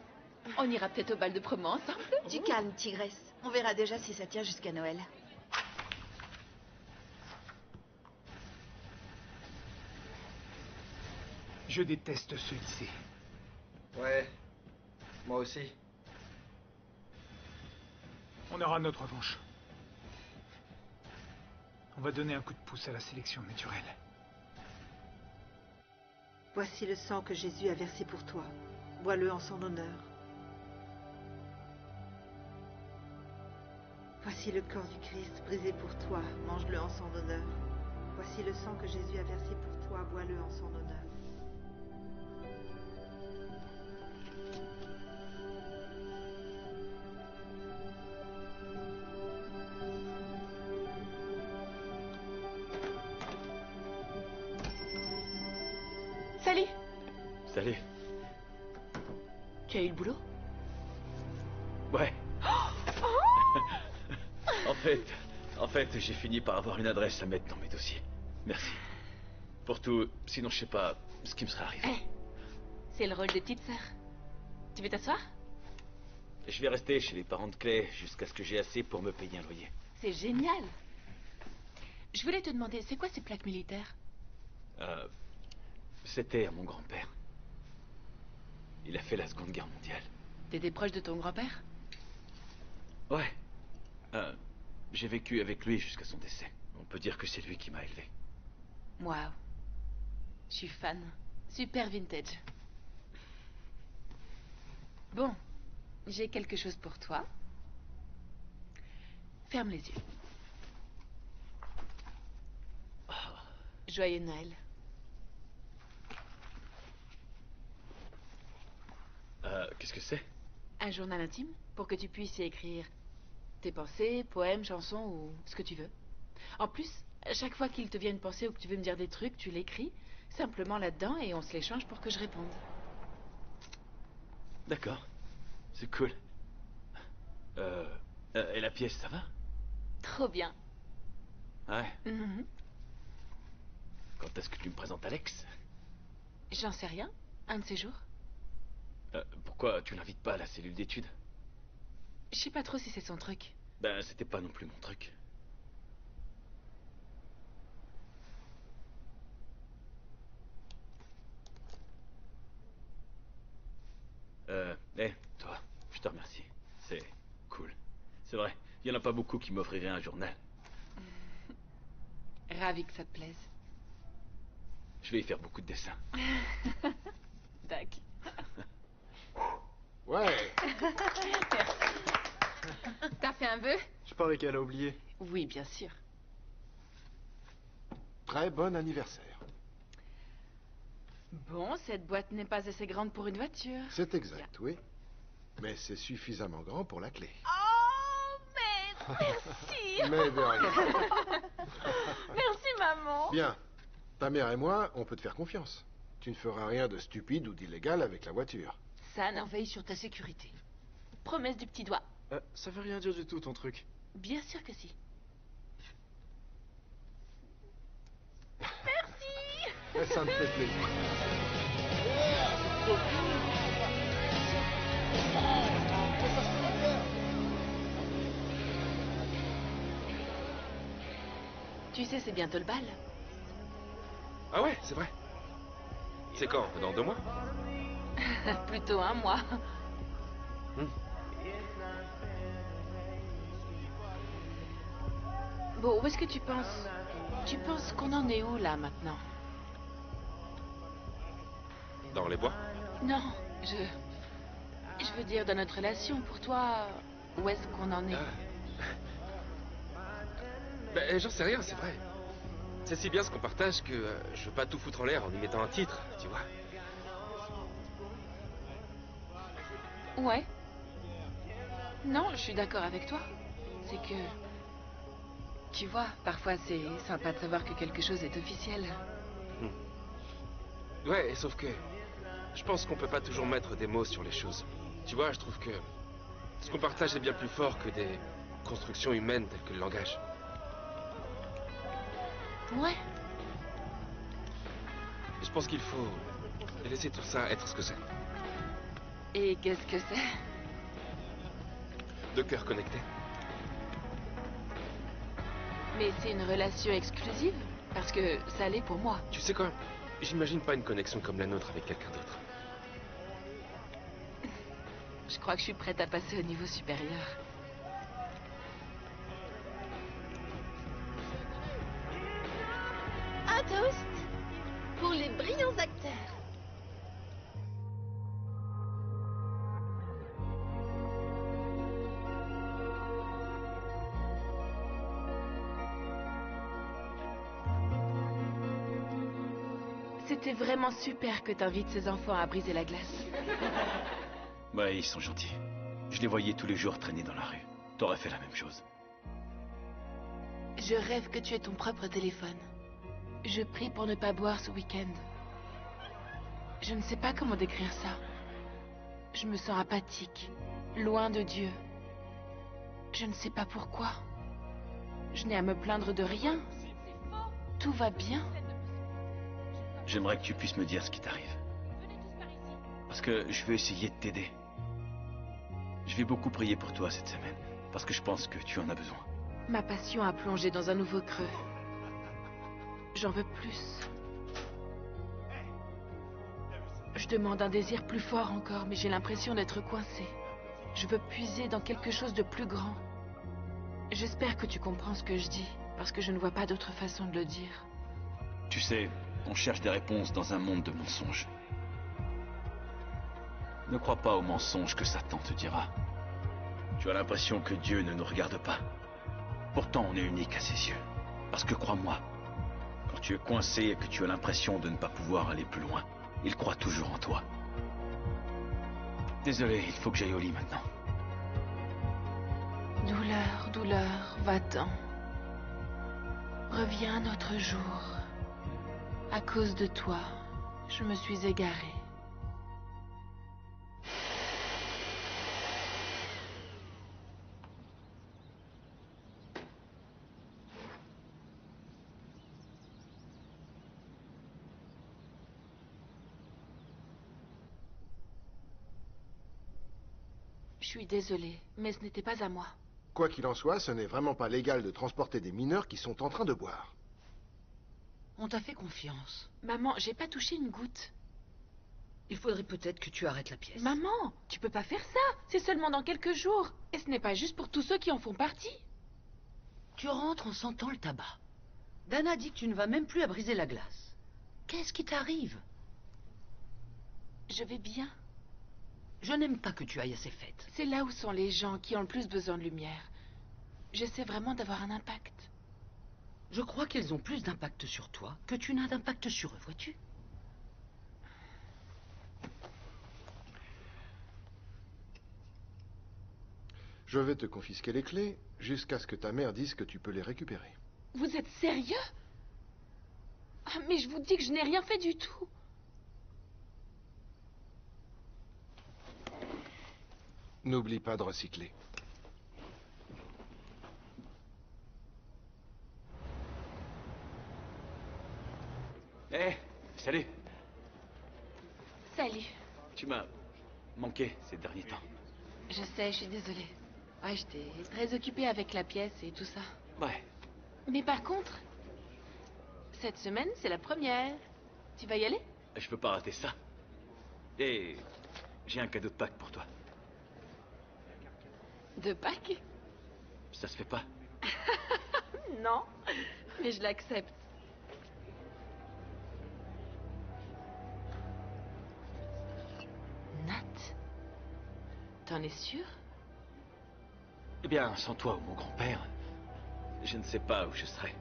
On ira peut-être au bal de promo ensemble. Du calme, tigresse. On verra déjà si ça tient jusqu'à Noël. Je déteste ce lycée. Ouais, moi aussi. On aura notre revanche. On va donner un coup de pouce à la sélection naturelle. Voici le sang que Jésus a versé pour toi. Bois-le en son honneur. Voici le corps du Christ brisé pour toi. Mange-le en son honneur. Voici le sang que Jésus a versé pour toi. Bois-le en son honneur. Salut. Salut. Tu as eu le boulot? Ouais. En fait, j'ai fini par avoir une adresse à mettre dans mes dossiers. Merci. Pour tout, sinon je sais pas ce qui me serait arrivé. C'est le rôle de petite sœur. Tu veux t'asseoir? Je vais rester chez les parents de Clay jusqu'à ce que j'ai assez pour me payer un loyer. C'est génial. Je voulais te demander, c'est quoi ces plaques militaires? C'était à mon grand-père. Il a fait la Seconde Guerre mondiale. T'étais proche de ton grand-père? Ouais. J'ai vécu avec lui jusqu'à son décès. On peut dire que c'est lui qui m'a élevé. Waouh. Je suis fan. Super vintage. Bon, j'ai quelque chose pour toi. Ferme les yeux. Joyeux Noël. Qu'est-ce que c'est? Un journal intime pour que tu puisses y écrire tes pensées, poèmes, chansons ou ce que tu veux. En plus, chaque fois qu'il te vient une pensée ou que tu veux me dire des trucs, tu l'écris simplement là-dedans et on se l'échange pour que je réponde. D'accord. C'est cool. Et la pièce, ça va? Trop bien. Ouais. Mhm. Quand est-ce que tu me présentes Alex? J'en sais rien. Un de ces jours. Pourquoi tu l'invites pas à la cellule d'études? Je sais pas trop si c'est son truc. Ben, c'était pas non plus mon truc. Toi, je te remercie. C'est cool. C'est vrai, il y en a pas beaucoup qui m'offriraient un journal. Ravi que ça te plaise. Je vais y faire beaucoup de dessins. Tac. Ouais. T'as fait un vœu? Je parie qu'elle a oublié. Oui, bien sûr. Très bon anniversaire. Bon, cette boîte n'est pas assez grande pour une voiture. C'est exact, oui. Mais c'est suffisamment grand pour la clé. Oh, mais merci. Mais de rien. Merci, maman. Bien. Ta mère et moi, on peut te faire confiance. Tu ne feras rien de stupide ou d'illégal avec la voiture. San, on veille sur ta sécurité. Promesse du petit doigt. Ça veut rien dire du tout, ton truc. Bien sûr que si. Mais ça me fait plaisir. Tu sais, c'est bientôt le bal. Ah ouais, c'est vrai. C'est quand? Dans 2 mois? Plutôt un mois. Bon, où est-ce que tu penses? Tu penses qu'on en est où, là, maintenant? Dans les bois? Non, je veux dire, dans notre relation, pour toi, où est-ce qu'on en est? Ben, j'en sais rien, c'est vrai. C'est si bien ce qu'on partage que je veux pas tout foutre en l'air en y mettant un titre, tu vois. Ouais. Non, je suis d'accord avec toi. C'est que... Tu vois, parfois c'est sympa de savoir que quelque chose est officiel. Ouais, sauf que... Je pense qu'on peut pas toujours mettre des mots sur les choses. Tu vois, je trouve que ce qu'on partage est bien plus fort que des constructions humaines telles que le langage. Ouais. Je pense qu'il faut laisser tout ça être ce que c'est. Et qu'est-ce que c'est? Deux cœurs connectés. Mais c'est une relation exclusive? Parce que ça l'est pour moi. Tu sais quoi? J'imagine pas une connexion comme la nôtre avec quelqu'un d'autre. Je crois que je suis prête à passer au niveau supérieur. Un toast pour les brillants acteurs. C'était vraiment super que t'invites ces enfants à briser la glace. Ouais, ils sont gentils. Je les voyais tous les jours traîner dans la rue. T'aurais fait la même chose. Je rêve que tu aies ton propre téléphone. Je prie pour ne pas boire ce week-end. Je ne sais pas comment décrire ça. Je me sens apathique, loin de Dieu. Je ne sais pas pourquoi. Je n'ai à me plaindre de rien. Tout va bien. J'aimerais que tu puisses me dire ce qui t'arrive. Parce que je veux essayer de t'aider. Je vais beaucoup prier pour toi cette semaine. Parce que je pense que tu en as besoin. Ma passion a plongé dans un nouveau creux. J'en veux plus. Je demande un désir plus fort encore, mais j'ai l'impression d'être coincée. Je veux puiser dans quelque chose de plus grand. J'espère que tu comprends ce que je dis, parce que je ne vois pas d'autre façon de le dire. Tu sais, on cherche des réponses dans un monde de mensonges. Ne crois pas aux mensonges que Satan te dira. Tu as l'impression que Dieu ne nous regarde pas. Pourtant, on est unique à ses yeux. Parce que crois-moi, quand tu es coincé et que tu as l'impression de ne pas pouvoir aller plus loin, il croit toujours en toi. Désolé, il faut que j'aille au lit maintenant. Douleur, douleur, va-t'en. Reviens un autre jour. À cause de toi, je me suis égarée. Je suis désolée, mais ce n'était pas à moi. Quoi qu'il en soit, ce n'est vraiment pas légal de transporter des mineurs qui sont en train de boire. On t'a fait confiance. Maman, j'ai pas touché une goutte. Il faudrait peut-être que tu arrêtes la pièce. Maman, tu peux pas faire ça. C'est seulement dans quelques jours. Et ce n'est pas juste pour tous ceux qui en font partie. Tu rentres en sentant le tabac. Dana dit que tu ne vas même plus à briser la glace. Qu'est-ce qui t'arrive? Je vais bien. Je n'aime pas que tu ailles à ces fêtes. C'est là où sont les gens qui ont le plus besoin de lumière. J'essaie vraiment d'avoir un impact. Je crois qu'ils ont plus d'impact sur toi que tu n'as d'impact sur eux, vois-tu? Je vais te confisquer les clés jusqu'à ce que ta mère dise que tu peux les récupérer. Vous êtes sérieux? Ah, mais je vous dis que je n'ai rien fait du tout. N'oublie pas de recycler. Hé, salut. Salut. Tu m'as manqué ces derniers temps. Je sais, je suis désolée. Ouais, j'étais très occupée avec la pièce et tout ça. Ouais. Mais par contre, cette semaine, c'est la première. Tu vas y aller? Je peux pas rater ça. Et j'ai un cadeau de Pâques pour toi. De Pâques? Ça se fait pas. Non, mais je l'accepte. Nat? T'en es sûr? Eh bien, sans toi ou mon grand-père, je ne sais pas où je serais.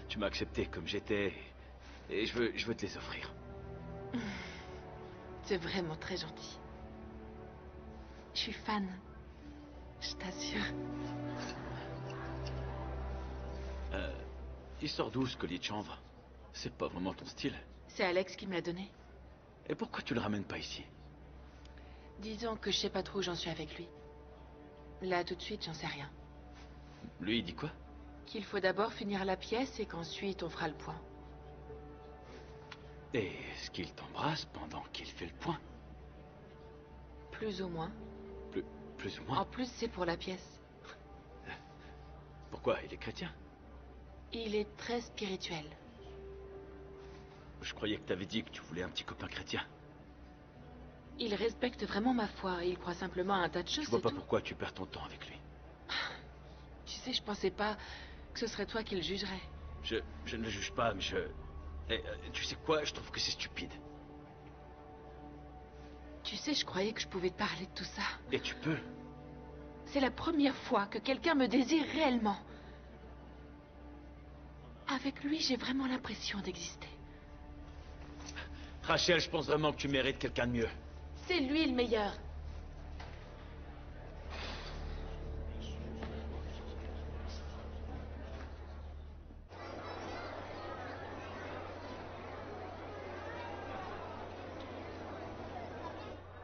Tu m'as accepté comme j'étais et je veux te les offrir. C'est vraiment très gentil. Je suis fan. Je t'assure. Il sort d'où ce collier de chanvre? C'est pas vraiment ton style. C'est Alex qui me l'a donné. Et pourquoi tu le ramènes pas ici? Disons que je sais pas trop où j'en suis avec lui. Là, tout de suite, j'en sais rien. Lui, il dit quoi? Qu'il faut d'abord finir la pièce et qu'ensuite on fera le point. Et est-ce qu'il t'embrasse pendant qu'il fait le point? Plus ou moins. Plus ou moins? En plus, c'est pour la pièce. Pourquoi? Il est chrétien? Il est très spirituel. Je croyais que t'avais dit que tu voulais un petit copain chrétien. Il respecte vraiment ma foi et il croit simplement à un tas de choses. Je vois pas pourquoi tu perds ton temps avec lui. Tu sais, je pensais pas que ce serait toi qui le jugerais. Je ne le juge pas, mais tu sais quoi? Je trouve que c'est stupide. Tu sais, je croyais que je pouvais te parler de tout ça. Et tu peux. C'est la première fois que quelqu'un me désire réellement. Avec lui, j'ai vraiment l'impression d'exister. Rachel, je pense vraiment que tu mérites quelqu'un de mieux. C'est lui le meilleur.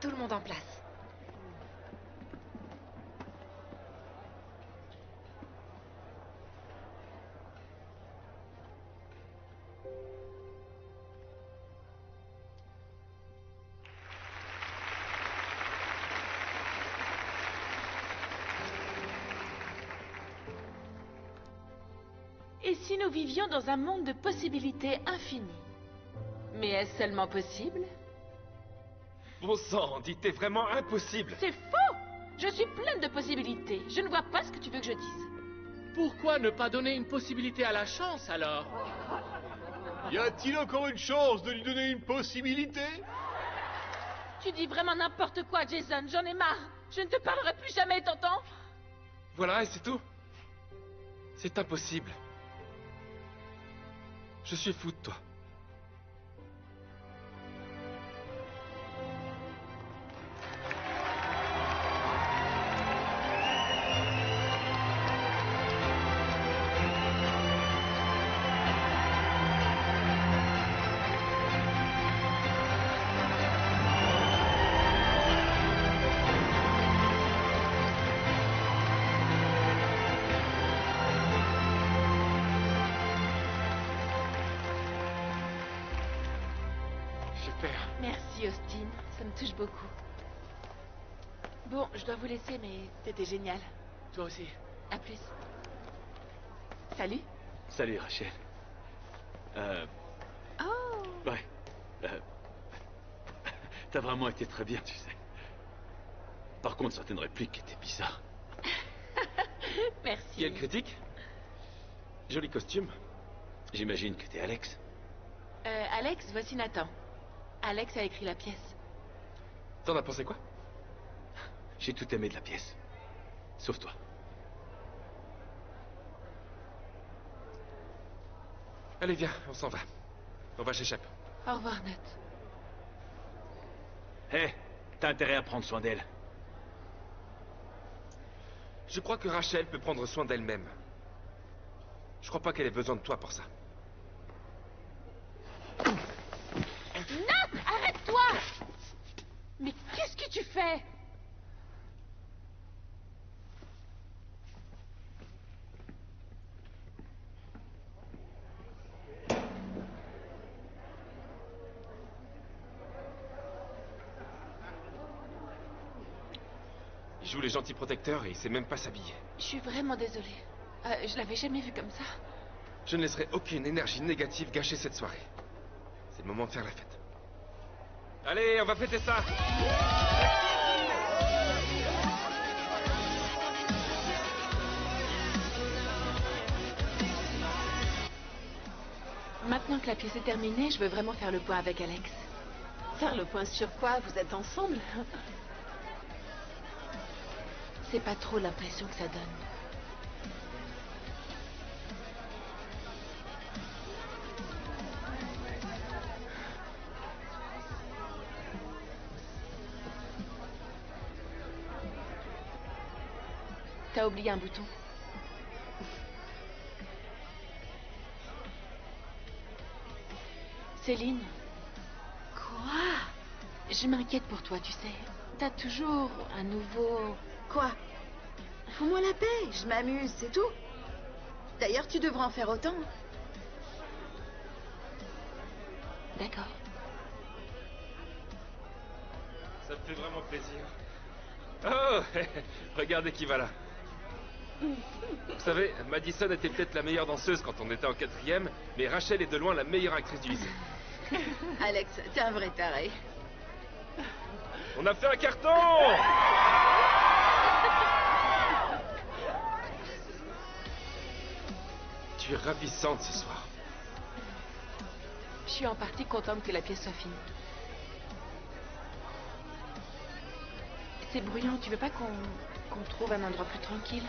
Tout le monde en place. Et si nous vivions dans un monde de possibilités infinies? Mais est-ce seulement possible? Bon sang, dis, t'es vraiment impossible. C'est faux! Je suis pleine de possibilités. Je ne vois pas ce que tu veux que je dise. Pourquoi ne pas donner une possibilité à la chance, alors? Y a-t-il encore une chance de lui donner une possibilité? Tu dis vraiment n'importe quoi, Jason. J'en ai marre. Je ne te parlerai plus jamais, t'entends? Voilà, et c'est tout. C'est impossible. Je suis fou de toi. Merci, Austin. Ça me touche beaucoup. Bon, je dois vous laisser, mais t'étais génial. Toi aussi. À plus. Salut. Salut, Rachel. Oh. Ouais. T'as vraiment été très bien, tu sais. Par contre, certaines répliques étaient bizarres. Merci. Il y a une critique? Joli costume. J'imagine que t'es Alex. Alex, voici Nathan. Alex a écrit la pièce. T'en as pensé quoi? J'ai tout aimé de la pièce. Sauf toi. Allez, viens, on s'en va. On va chez Shep. Au revoir, Nat. Hé, t'as intérêt à prendre soin d'elle. Je crois que Rachel peut prendre soin d'elle-même. Je crois pas qu'elle ait besoin de toi pour ça. Nat, arrête-toi! Mais qu'est-ce que tu fais? Il joue les gentils protecteurs et il sait même pas s'habiller. Je suis vraiment désolée. Je l'avais jamais vu comme ça. Je ne laisserai aucune énergie négative gâcher cette soirée. C'est le moment de faire la fête. Allez, on va fêter ça! Maintenant que la pièce est terminée, je veux vraiment faire le point avec Alex. Faire le point sur quoi? Vous êtes ensemble? C'est pas trop l'impression que ça donne. T'as oublié un bouton. Céline. Quoi? Je m'inquiète pour toi, tu sais. T'as toujours un nouveau... Quoi? Fous-moi la paix, je m'amuse, c'est tout. D'ailleurs, tu devrais en faire autant. D'accord. Ça me fait vraiment plaisir. Oh, regardez qui va là. Vous savez, Madison était peut-être la meilleure danseuse quand on était en 4e, mais Rachel est de loin la meilleure actrice du lycée. Alex, t'es un vrai taré. On a fait un carton! Tu es ravissante ce soir. Je suis en partie contente que la pièce soit finie. C'est bruyant, tu veux pas qu'on trouve un endroit plus tranquille?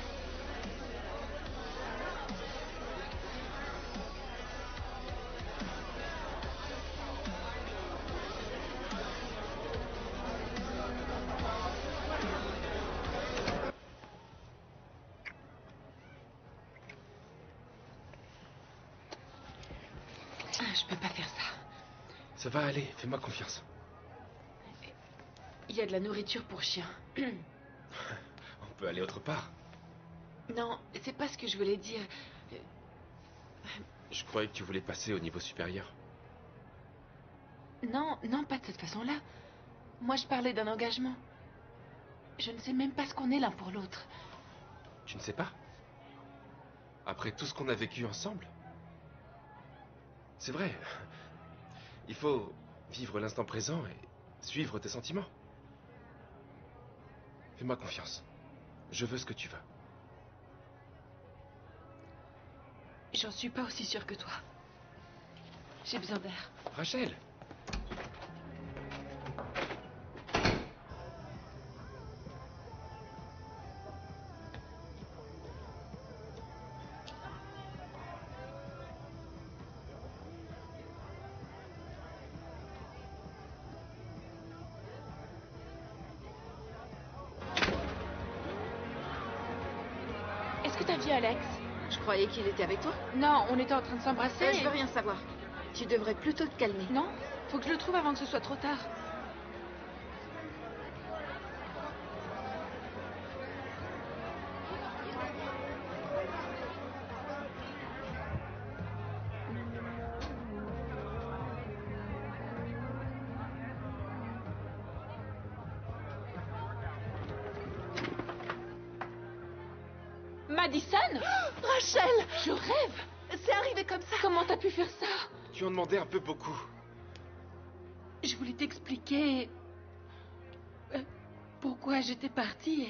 Je peux pas faire ça. Ça va aller, fais-moi confiance. Il y a de la nourriture pour chien. On peut aller autre part. Non, c'est pas ce que je voulais dire. Je croyais que tu voulais passer au niveau supérieur. Non, non, pas de cette façon-là. Moi, je parlais d'un engagement. Je ne sais même pas ce qu'on est l'un pour l'autre. Tu ne sais pas? Après tout ce qu'on a vécu ensemble? C'est vrai. Il faut vivre l'instant présent et suivre tes sentiments. Fais-moi confiance. Je veux ce que tu veux. J'en suis pas aussi sûre que toi. J'ai besoin d'air. Rachel! Est-ce que t'as vu Alex? Je croyais qu'il était avec toi. Non, on était en train de s'embrasser. Je veux rien savoir. Tu devrais plutôt te calmer. Non, faut que je le trouve avant que ce soit trop tard. Madison? Rachel! Je rêve! C'est arrivé comme ça. Comment t'as pu faire ça? Tu en demandais un peu beaucoup. Je voulais t'expliquer pourquoi j'étais partie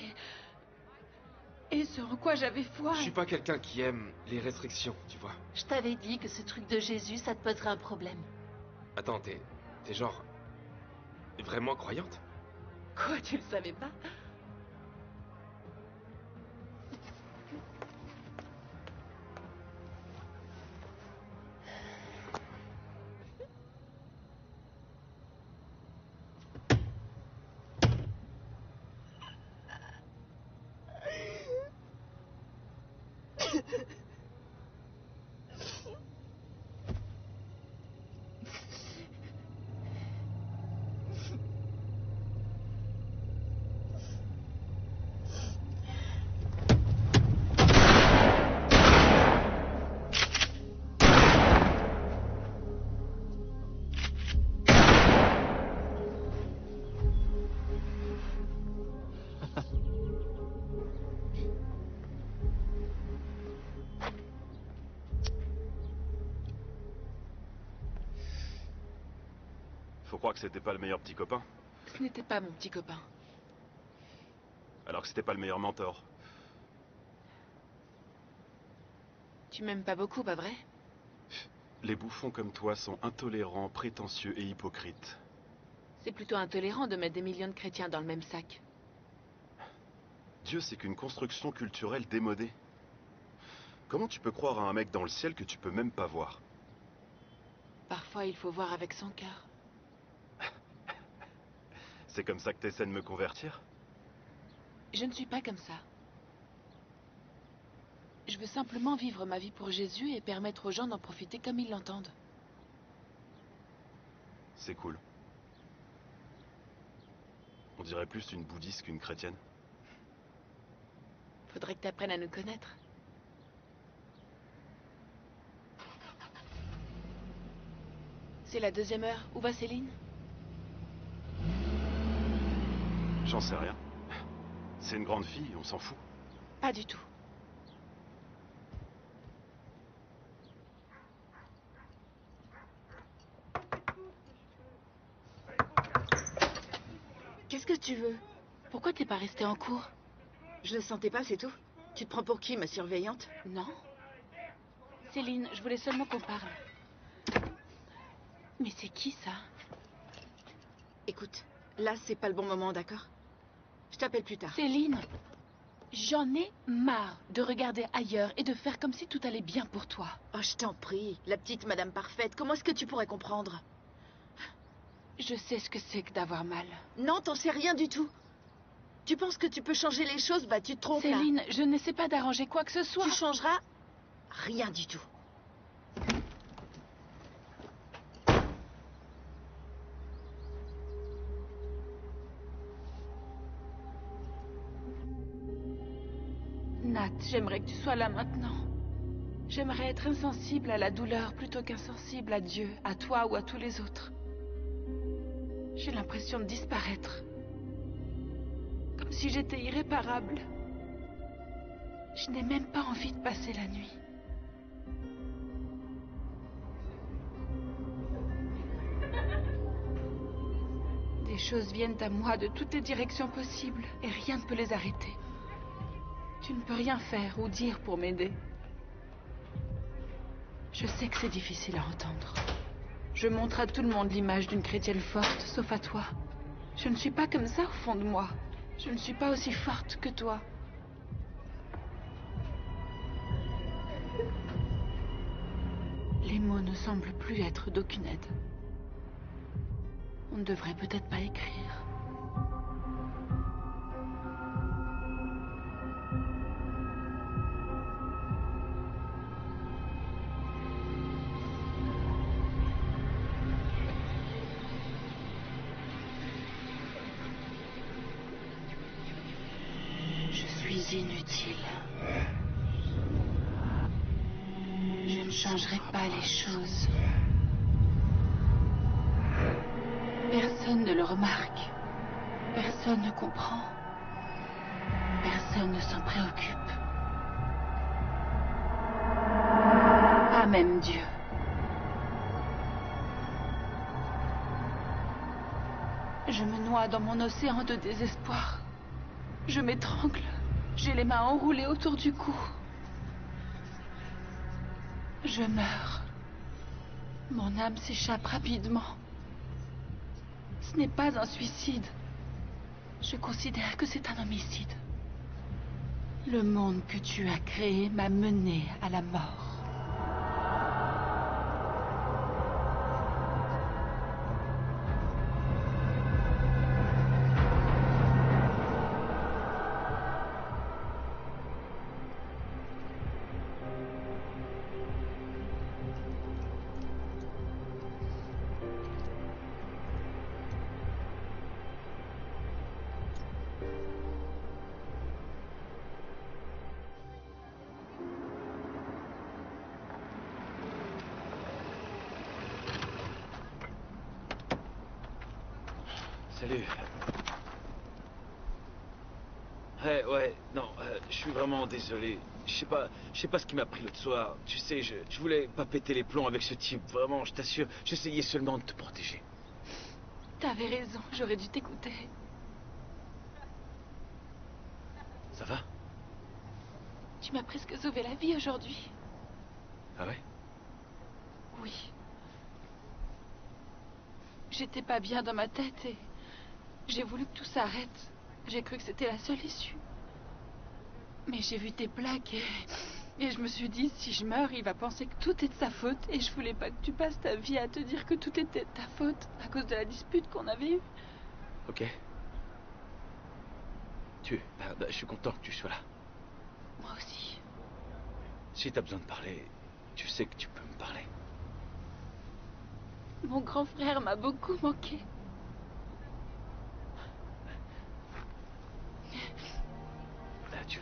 et ce en quoi j'avais foi. Je suis pas quelqu'un qui aime les restrictions, tu vois. Je t'avais dit que ce truc de Jésus, ça te poserait un problème. Attends, t'es genre... vraiment croyante? Quoi, tu le savais pas? Faut croire que c'était pas le meilleur petit copain. Ce n'était pas mon petit copain. Alors que c'était pas le meilleur mentor. Tu m'aimes pas beaucoup, pas vrai? Les bouffons comme toi sont intolérants, prétentieux et hypocrites. C'est plutôt intolérant de mettre des millions de chrétiens dans le même sac. Dieu, c'est qu'une construction culturelle démodée. Comment tu peux croire à un mec dans le ciel que tu peux même pas voir? Parfois, il faut voir avec son cœur. C'est comme ça que t'essaies de me convertir? Je ne suis pas comme ça. Je veux simplement vivre ma vie pour Jésus et permettre aux gens d'en profiter comme ils l'entendent. C'est cool. On dirait plus une bouddhiste qu'une chrétienne. Faudrait que t'apprennes à nous connaître. C'est la 2e heure. Où va Céline? J'en sais rien. C'est une grande fille, on s'en fout. Pas du tout. Qu'est-ce que tu veux? Pourquoi t'es pas restée en cours? Je le sentais pas, c'est tout. Tu te prends pour qui, ma surveillante? Non. Céline, je voulais seulement qu'on parle. Mais c'est qui, ça? Écoute, là, c'est pas le bon moment, d'accord? Je t'appelle plus tard. Céline, j'en ai marre de regarder ailleurs et de faire comme si tout allait bien pour toi. Oh, je t'en prie, la petite Madame Parfaite, comment est-ce que tu pourrais comprendre? Je sais ce que c'est que d'avoir mal. Non, t'en sais rien du tout. Tu penses que tu peux changer les choses? Bah, tu te trompes, là. Céline, je n'essaie pas d'arranger quoi que ce soit. Tu changeras rien du tout. Nat, j'aimerais que tu sois là maintenant. J'aimerais être insensible à la douleur plutôt qu'insensible à Dieu, à toi ou à tous les autres. J'ai l'impression de disparaître. Comme si j'étais irréparable. Je n'ai même pas envie de passer la nuit. Des choses viennent à moi de toutes les directions possibles et rien ne peut les arrêter. Tu ne peux rien faire ou dire pour m'aider. Je sais que c'est difficile à entendre. Je montre à tout le monde l'image d'une chrétienne forte, sauf à toi. Je ne suis pas comme ça au fond de moi. Je ne suis pas aussi forte que toi. Les mots ne semblent plus être d'aucune aide. On ne devrait peut-être pas écrire. Inutile. Je ne changerai pas les choses. Personne ne le remarque. Personne ne comprend. Personne ne s'en préoccupe. Pas même Dieu. Je me noie dans mon océan de désespoir. Je m'étrangle. J'ai les mains enroulées autour du cou. Je meurs. Mon âme s'échappe rapidement. Ce n'est pas un suicide. Je considère que c'est un homicide. Le monde que tu as créé m'a mené à la mort. Salut. Ouais, non, je suis vraiment désolé. Je sais pas ce qui m'a pris l'autre soir. Tu sais, je voulais pas péter les plombs avec ce type, vraiment, je t'assure. J'essayais seulement de te protéger. T'avais raison, j'aurais dû t'écouter. Ça va? Tu m'as presque sauvé la vie aujourd'hui. Ah ouais? Oui. J'étais pas bien dans ma tête et j'ai voulu que tout s'arrête. J'ai cru que c'était la seule issue. Mais j'ai vu tes plaques et je me suis dit, si je meurs, il va penser que tout est de sa faute. Et je voulais pas que tu passes ta vie à te dire que tout était de ta faute à cause de la dispute qu'on avait eue. Ok. Je suis content que tu sois là. Moi aussi. Si t'as besoin de parler, tu sais que tu peux me parler. Mon grand frère m'a beaucoup manqué.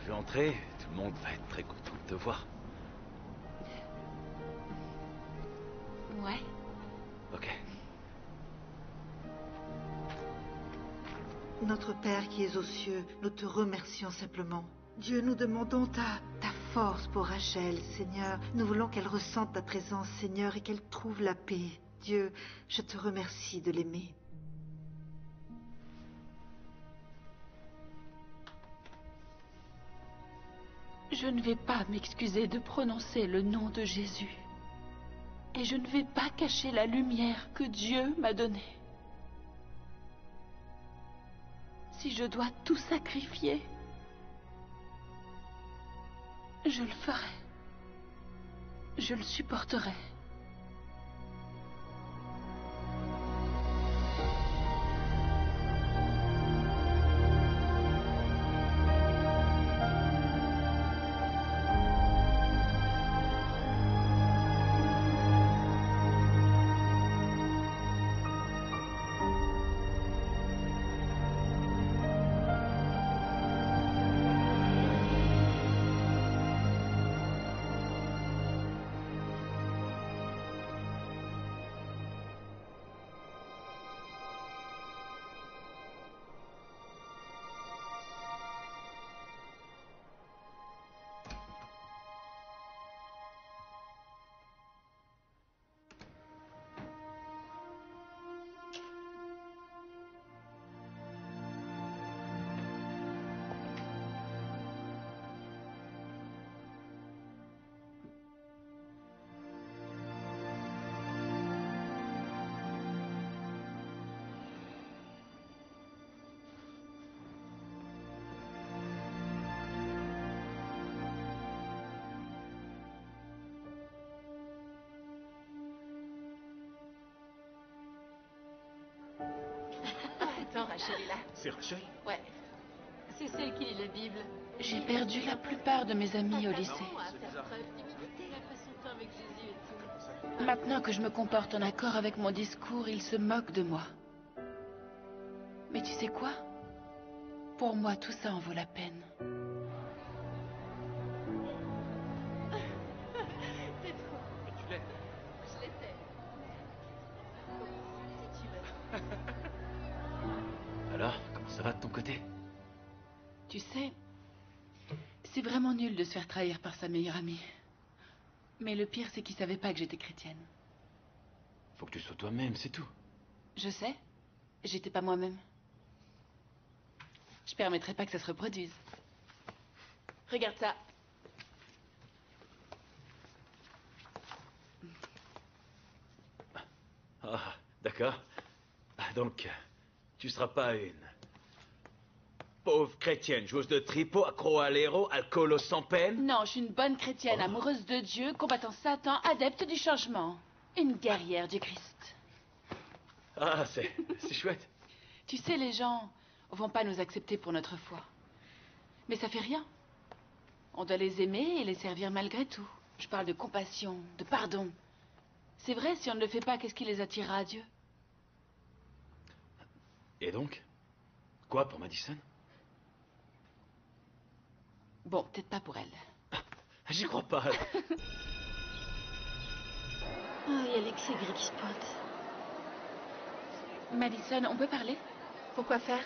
veux entrer? Tout le monde va être très content de te voir. Ouais. Ok. Notre Père qui es aux cieux, nous te remercions simplement. Dieu, nous demandons ta force pour Rachel, Seigneur. Nous voulons qu'elle ressente ta présence, Seigneur, et qu'elle trouve la paix. Dieu, je te remercie de l'aimer. Je ne vais pas m'excuser de prononcer le nom de Jésus. Et je ne vais pas cacher la lumière que Dieu m'a donnée. Si je dois tout sacrifier, je le ferai. Je le supporterai. Attends, Rachel est là. C'est Rachel? Ouais. C'est celle qui lit la Bible. J'ai perdu la plupart de mes amis au lycée. Maintenant que je me comporte en accord avec mon discours, ils se moquent de moi. Mais tu sais quoi? Pour moi, tout ça en vaut la peine. C'est trop. Tu l'aides. Je l'étais. Si tu veux. Alors, comment ça va de ton côté? Tu sais, c'est vraiment nul de se faire trahir par sa meilleure amie. Mais le pire, c'est qu'il savait pas que j'étais chrétienne. Faut que tu sois toi-même, c'est tout. Je sais. J'étais pas moi-même. Je permettrai pas que ça se reproduise. Regarde ça. Ah, d'accord. Donc, tu seras pas une pauvre chrétienne, joueuse de tripot, accro à l'héros, alcoolo sans peine? Non, je suis une bonne chrétienne, amoureuse de Dieu, combattant Satan, adepte du changement. Une guerrière du Christ. Ah, c'est chouette. Tu sais, les gens vont pas nous accepter pour notre foi. Mais ça fait rien. On doit les aimer et les servir malgré tout. Je parle de compassion, de pardon. C'est vrai, si on ne le fait pas, qu'est-ce qui les attirera à Dieu? Et donc? Quoi pour Madison? Bon, peut-être pas pour elle. J'y crois pas. Oh, il y a l'ex-aigri qui se pointe. Madison, on peut parler? Pourquoi faire?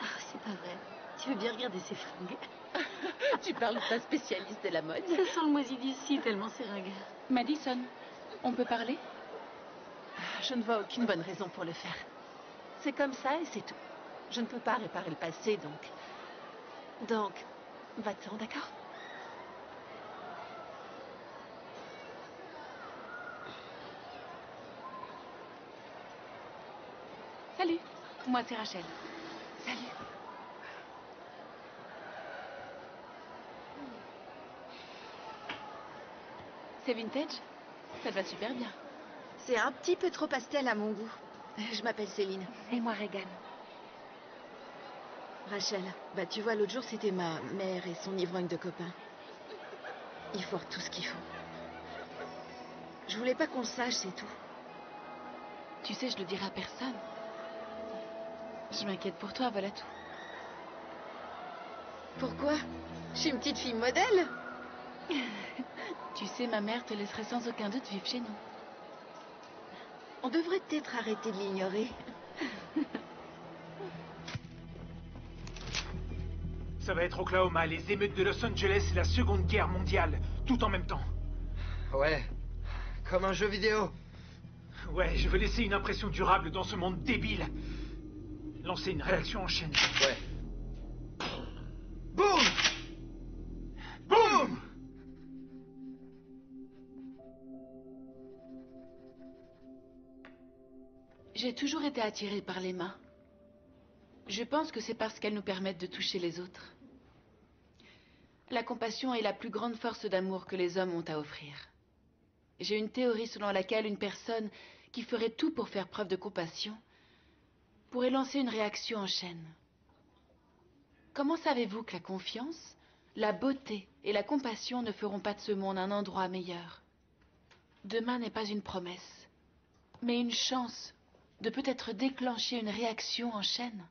Ah, c'est pas vrai. Tu veux bien regarder ces fringues? Tu parles de ta spécialiste de la mode. Ça sent le moisi d'ici, tellement c'est ringard. Madison, on peut parler? Je ne vois aucune bonne raison pour le faire. C'est comme ça et c'est tout. Je ne peux pas réparer le passé, donc... Donc, va-t'en, d'accord? Salut, moi c'est Rachel. Salut. C'est vintage? Ça te va super bien. C'est un petit peu trop pastel à mon goût. Je m'appelle Céline. Et moi, Regan. Rachel, bah tu vois, l'autre jour, c'était ma mère et son ivrogne de copain. Il faut tout ce qu'il faut. Je voulais pas qu'on le sache, c'est tout. Tu sais, je le dirai à personne. Je m'inquiète pour toi, voilà tout. Pourquoi? Je suis une petite fille modèle. Tu sais, ma mère te laisserait sans aucun doute vivre chez nous. On devrait peut-être arrêter de l'ignorer. Ça va être Oklahoma, les émeutes de Los Angeles et la Seconde Guerre mondiale, tout en même temps. Ouais, comme un jeu vidéo. Ouais, je veux laisser une impression durable dans ce monde débile. Lancer une réaction en chaîne. Ouais. Boum! Boum! J'ai toujours été attirée par les mains. Je pense que c'est parce qu'elles nous permettent de toucher les autres. La compassion est la plus grande force d'amour que les hommes ont à offrir. J'ai une théorie selon laquelle une personne qui ferait tout pour faire preuve de compassion pourrait lancer une réaction en chaîne. Comment savez-vous que la confiance, la beauté et la compassion ne feront pas de ce monde un endroit meilleur? Demain n'est pas une promesse, mais une chance de peut-être déclencher une réaction en chaîne.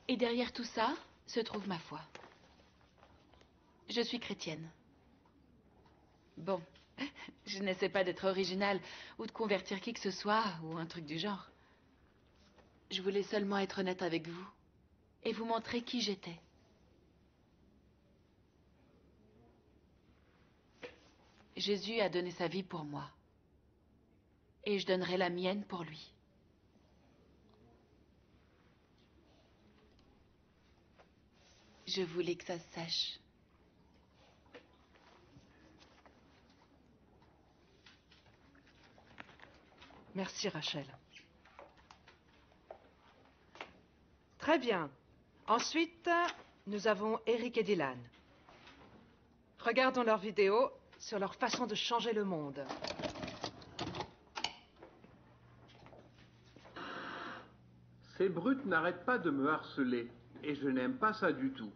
Et derrière tout ça se trouve ma foi. Je suis chrétienne. Bon, je n'essaie pas d'être originale ou de convertir qui que ce soit ou un truc du genre. Je voulais seulement être honnête avec vous et vous montrer qui j'étais. Jésus a donné sa vie pour moi et je donnerai la mienne pour lui. Je voulais que ça se sache. Merci, Rachel. Très bien. Ensuite, nous avons Eric et Dylan. Regardons leurs vidéos sur leur façon de changer le monde. Ces brutes n'arrêtent pas de me harceler, et je n'aime pas ça du tout.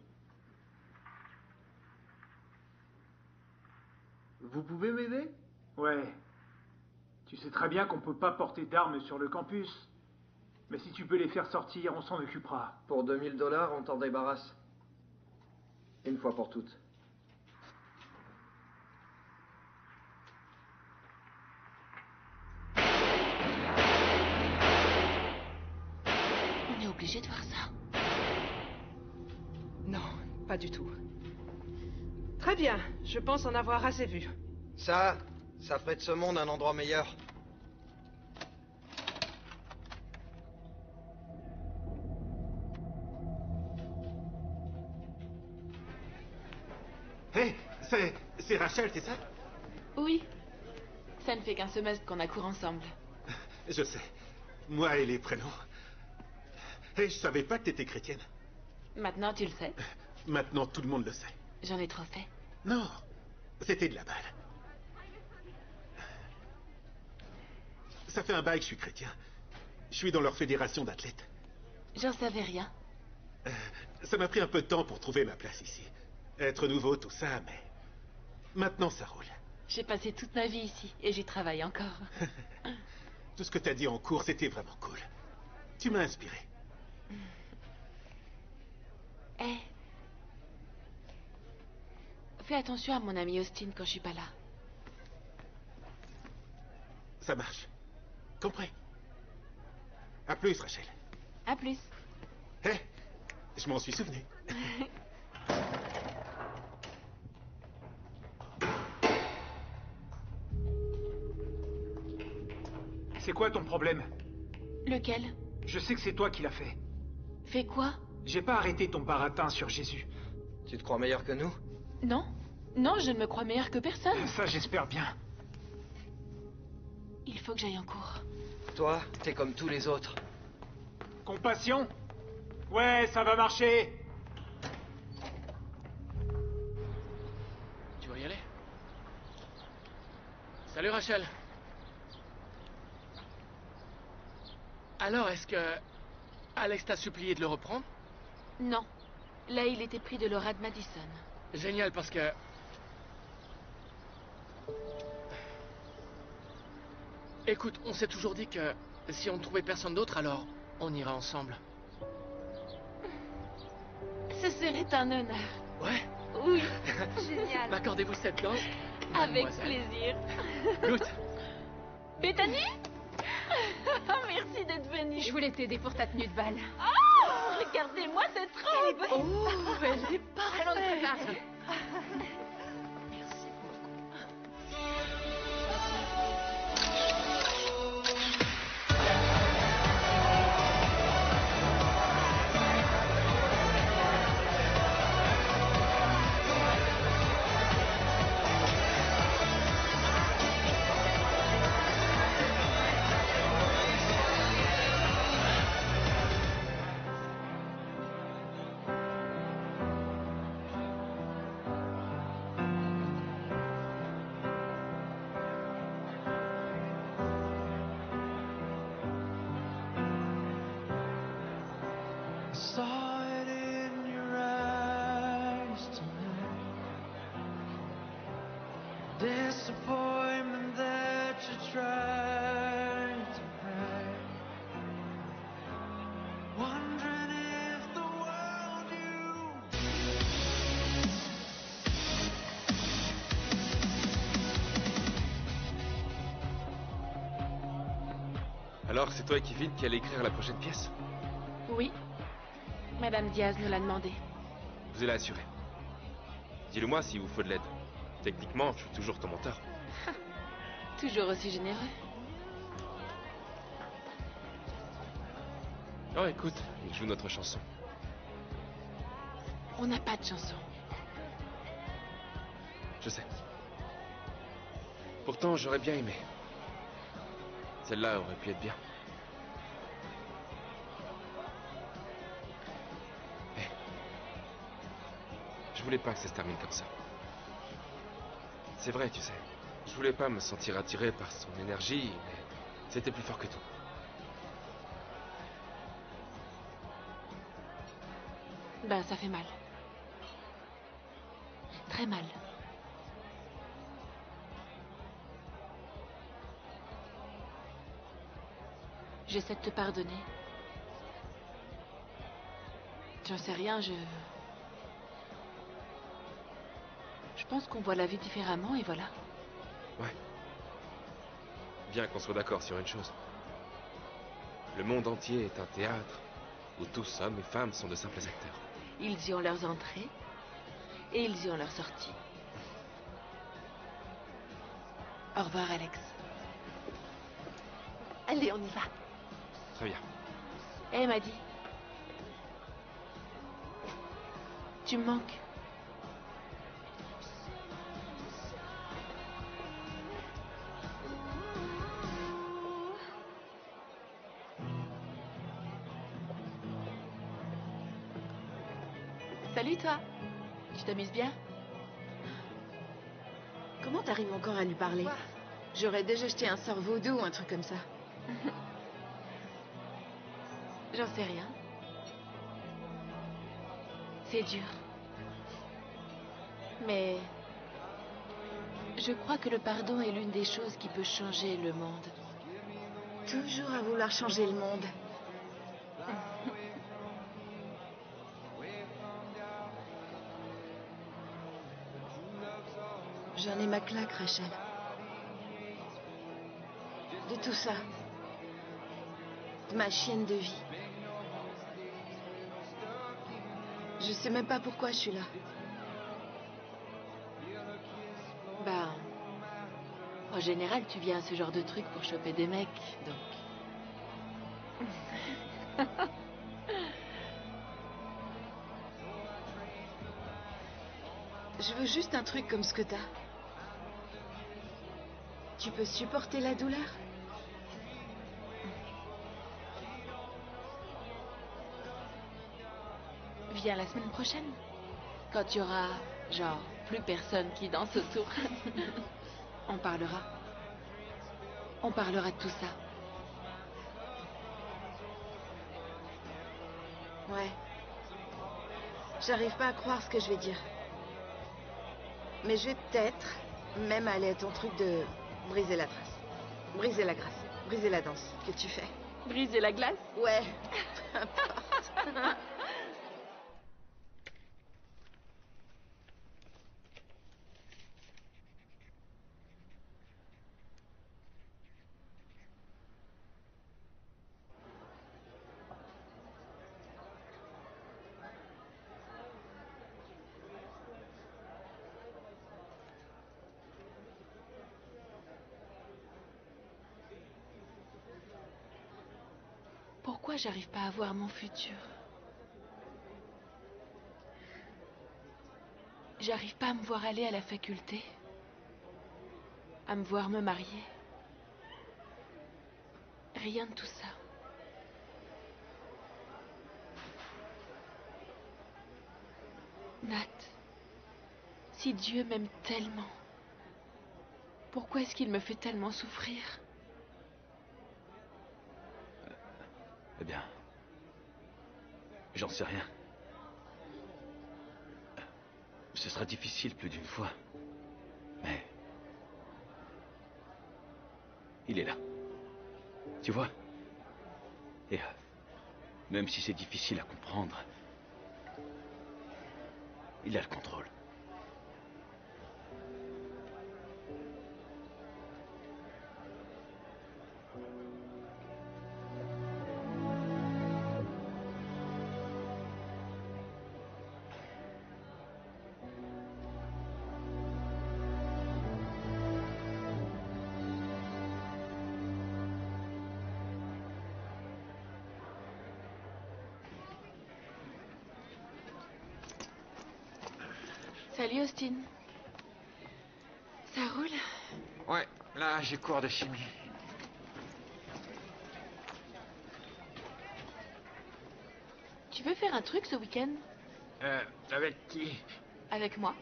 Vous pouvez m'aider? Ouais. Tu sais très bien qu'on peut pas porter d'armes sur le campus. Mais si tu peux les faire sortir, on s'en occupera. Pour 2000 $, on t'en débarrasse. Une fois pour toutes. On est obligé de voir ça. Non, pas du tout. Très bien, je pense en avoir assez vu. Ça ferait de ce monde un endroit meilleur. Hé, c'est Rachel, c'est ça? Oui. Ça ne fait qu'un semestre qu'on a cours ensemble. Je sais. Moi et les prénoms. Hé, je savais pas que t'étais chrétienne. Maintenant, tu le sais. Maintenant, tout le monde le sait. J'en ai trop fait. Non, c'était de la balle. Ça fait un bail que je suis chrétien. Je suis dans leur fédération d'athlètes. J'en savais rien. Ça m'a pris un peu de temps pour trouver ma place ici. Être nouveau, tout ça, mais... Maintenant, ça roule. J'ai passé toute ma vie ici, et j'y travaille encore. Tout ce que t'as dit en cours, c'était vraiment cool. Tu m'as inspiré. Hé. Fais attention à mon ami Austin quand je suis pas là. Ça marche. Compris. À plus, Rachel. À plus. Hé, je m'en suis souvenu. C'est quoi ton problème? Lequel? Je sais que c'est toi qui l'as fait. Fais quoi? J'ai pas arrêté ton baratin sur Jésus. Tu te crois meilleur que nous? Non. Non, je ne me crois meilleure que personne. Ça, j'espère bien. Il faut que j'aille en cours. Toi, t'es comme tous les autres. Compassion? Ouais, ça va marcher. Tu vas y aller? Salut Rachel. Alors, est-ce que Alex t'a supplié de le reprendre? Non. Là, il était pris de Laura de Madison. Génial, parce que Écoute, on s'est toujours dit que si on ne trouvait personne d'autre, alors on irait ensemble. Ce serait un honneur. Ouais. Oui. Génial. M'accordez-vous cette danse? Avec mademoiselle. plaisir. Goûte. Bethany. Merci d'être venue. Je voulais t'aider pour ta tenue de bal. Oh, regardez-moi cette robe. Oh, elle est parfaite. Allons te préparer. Saw it in your eyes tonight. Disappointment that you tried to hide. Wondering if the world you Alors, c'est toi et Kevin qui allez écrire la prochaine pièce? Oui. Madame Diaz nous l'a demandé. Vous allez assurer. Dis-le-moi s'il vous faut de l'aide. Techniquement, je suis toujours ton mentor. Toujours aussi généreux. Oh, écoute, il joue notre chanson. On n'a pas de chanson. Je sais. Pourtant, j'aurais bien aimé. Celle-là aurait pu être bien. Je voulais pas que ça se termine comme ça. C'est vrai, tu sais. Je voulais pas me sentir attiré par son énergie, mais c'était plus fort que tout. Ben, ça fait mal. Très mal. J'essaie de te pardonner. J'en sais rien, Je pense qu'on voit la vie différemment et voilà. Ouais. Bien qu'on soit d'accord sur une chose. Le monde entier est un théâtre où tous, hommes et femmes, sont de simples acteurs. Ils y ont leurs entrées et ils y ont leurs sorties. Au revoir, Alex. Allez, on y va. Très bien. Hé, Maddy. Tu me manques. Salut, toi. Tu t'amuses bien? Comment t'arrives encore à lui parler? J'aurais déjà jeté un sort vaudou ou un truc comme ça. J'en sais rien. C'est dur. Mais je crois que le pardon est l'une des choses qui peut changer le monde. Toujours à vouloir changer le monde. J'en ai ma claque, Rachel. De tout ça. De ma chienne de vie. Je sais même pas pourquoi je suis là. Ben, en général, tu viens à ce genre de truc pour choper des mecs, donc... Je veux juste un truc comme ce que t'as. Tu peux supporter la douleur? Viens la semaine prochaine. Quand tu auras, genre, plus personne qui danse autour. On parlera. On parlera de tout ça. Ouais. J'arrive pas à croire ce que je vais dire. Mais je vais peut-être même aller à ton truc de briser la trace. Briser la grâce. Briser la danse, que tu fais. Briser la glace? Ouais, peu importe. Pourquoi j'arrive pas à voir mon futur? J'arrive pas à me voir aller à la faculté, à me voir me marier. Rien de tout ça. Nat, si Dieu m'aime tellement, pourquoi est-ce qu'il me fait tellement souffrir? Eh bien, j'en sais rien. Ce sera difficile plus d'une fois. Mais... il est là. Tu vois? Et même si c'est difficile à comprendre, il a le contrôle. Salut Austin. Ça roule? Ouais, là j'ai cours de chimie. Tu veux faire un truc ce week-end? Avec qui? Avec moi.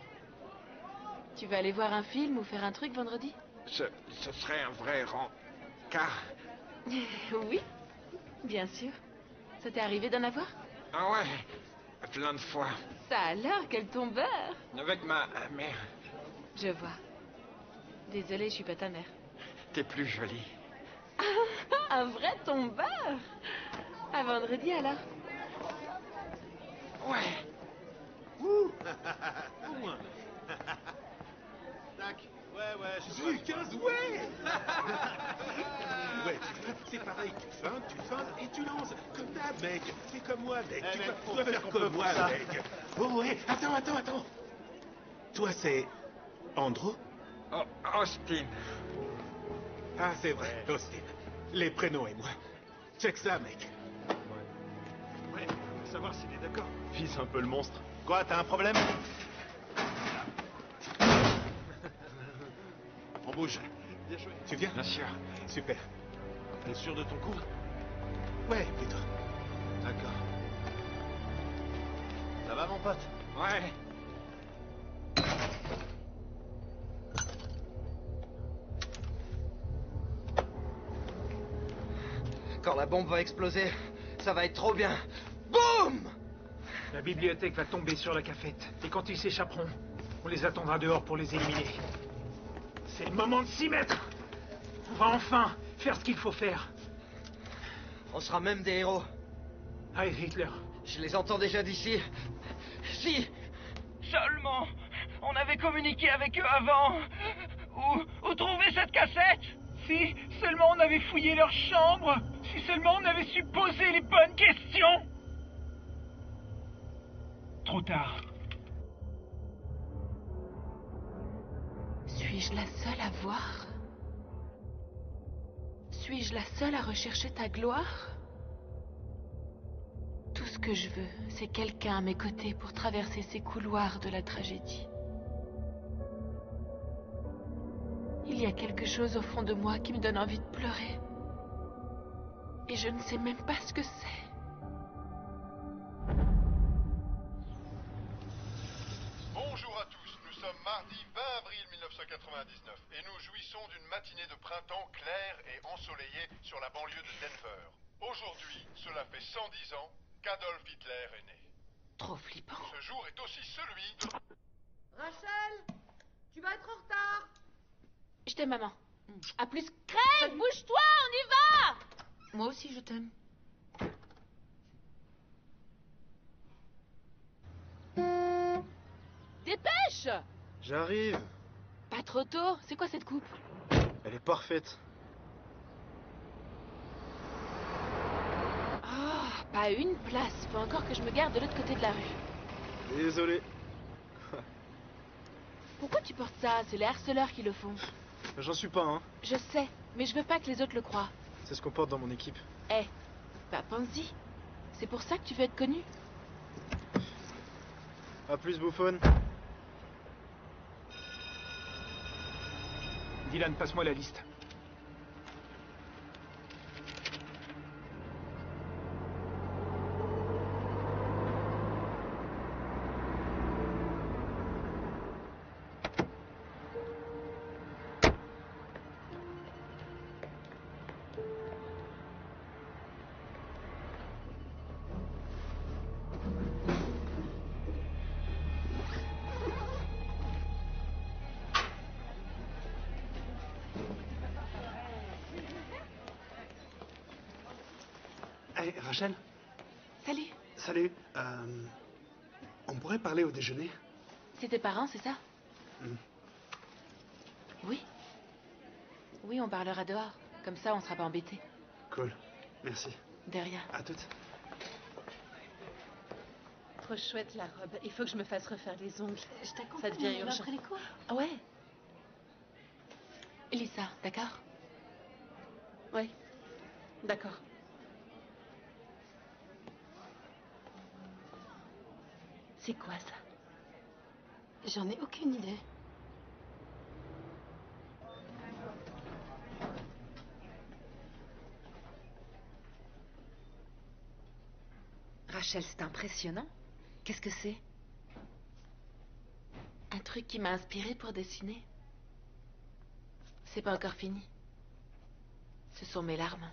Tu veux aller voir un film ou faire un truc vendredi? Ce serait un vrai rencard. Oui, bien sûr. Ça t'est arrivé d'en avoir? Ah ouais, plein de fois. Ça alors, quel tombeur! Avec ma mère. Je vois. Désolée, je suis pas ta mère. T'es plus jolie. Un vrai tombeur! À vendredi alors. Ouais. Ouh. Tac. Ouais, je suis 15, ouais. Ouais, c'est pareil, tu feintes et tu lances. Comme d'hab, mec. Fais comme moi, mec. Eh, Tu mec, dois faire qu'on comme peut moi, pour ça. mec. Oh, ouais, attends. Toi, c'est... Andrew? Oh, Austin. Ah, c'est vrai, Austin. Les prénoms et moi. Check ça, mec. Ouais, faut savoir s'il est d'accord. Vise un peu le monstre. Quoi, t'as un problème? On bouge. Bien joué. Tu viens? Bien sûr. Super. T'es sûr de ton coup? Ouais, plutôt. D'accord. Ça va, mon pote? Ouais. Quand la bombe va exploser, ça va être trop bien. Boum! La bibliothèque va tomber sur la cafette. Et quand ils s'échapperont, on les attendra dehors pour les éliminer. C'est le moment de s'y mettre. On va enfin faire ce qu'il faut faire. On sera même des héros. Heil Hitler. Je les entends déjà d'ici. Si seulement on avait communiqué avec eux avant. Où trouver cette cassette? Si seulement on avait fouillé leur chambre. Si seulement on avait su poser les bonnes questions. Trop tard. Suis-je la seule à voir? Suis-je la seule à rechercher ta gloire? Tout ce que je veux, c'est quelqu'un à mes côtés pour traverser ces couloirs de la tragédie. Il y a quelque chose au fond de moi qui me donne envie de pleurer. Et je ne sais même pas ce que c'est. Bonjour à tous, nous sommes mardi 20 avril 1999 et nous jouissons d'une matinée de printemps claire et ensoleillée sur la banlieue de Denver. Aujourd'hui, cela fait 110 ans qu'Adolf Hitler est né. Trop flippant. Ce jour est aussi celui de... Rachel, tu vas être en retard. Je t'aime, maman. À plus. Crève, bouge-toi, on y va! Moi aussi, je t'aime. Dépêche! J'arrive. Pas trop tôt. C'est quoi cette coupe? Elle est parfaite. Oh, pas une place. Faut encore que je me garde de l'autre côté de la rue. Désolé. Pourquoi tu portes ça? C'est les harceleurs qui le font. J'en suis pas, hein. Je sais, mais je veux pas que les autres le croient. C'est ce qu'on porte dans mon équipe. Eh, bah pense-y. C'est pour ça que tu veux être connu. À plus, bouffonne. Dylan, passe-moi la liste. Hey, Rachel? Salut. Salut. On pourrait parler au déjeuner? C'est tes parents, c'est ça? Hmm. Oui. Oui, on parlera dehors. Comme ça, on sera pas embêtés. Cool. Merci. De rien. À toutes. Trop chouette la robe. Il faut que je me fasse refaire les ongles. Je t'accompagne. Ça devient urgent. Après les cours. Ah ouais. Elisa, d'accord? Oui. D'accord. C'est quoi ça? J'en ai aucune idée. Rachel, c'est impressionnant. Qu'est-ce que c'est? Un truc qui m'a inspiré pour dessiner. C'est pas encore fini. Ce sont mes larmes.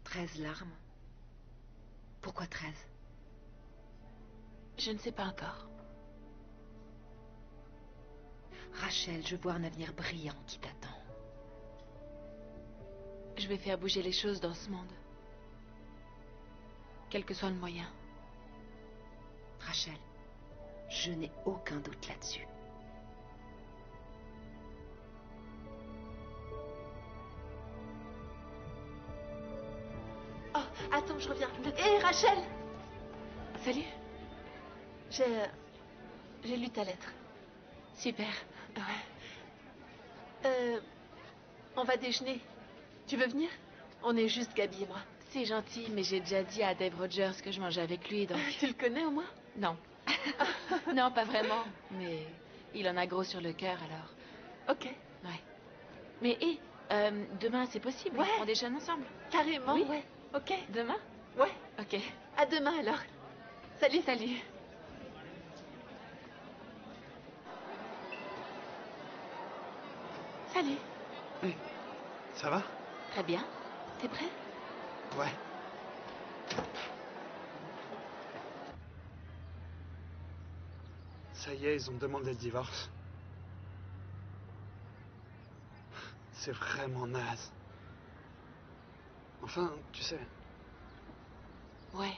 « 13 larmes. Pourquoi 13? Je ne sais pas encore. Rachel, je vois un avenir brillant qui t'attend. Je vais faire bouger les choses dans ce monde. Quel que soit le moyen. Rachel, je n'ai aucun doute là-dessus. Oh, attends, je reviens. Hé, Rachel! Salut. J'ai lu ta lettre. Super. Ouais. On va déjeuner. Tu veux venir? On est juste Gabi et moi. C'est gentil, mais j'ai déjà dit à Dave Rogers que je mangeais avec lui, donc... Tu le connais au moins? Non. Non, pas vraiment. Mais il en a gros sur le cœur, alors... Ok. Ouais. Mais hé, demain, c'est possible? Ouais. On déjeune ensemble? Carrément, Oui. ouais. Ok. Demain? Ouais. Ok. À demain, alors. Salut. Salut. Salut. Hey, ça va? Très bien. T'es prêt? Ouais. Ça y est, ils ont demandé le divorce. C'est vraiment naze. Enfin, tu sais. Ouais.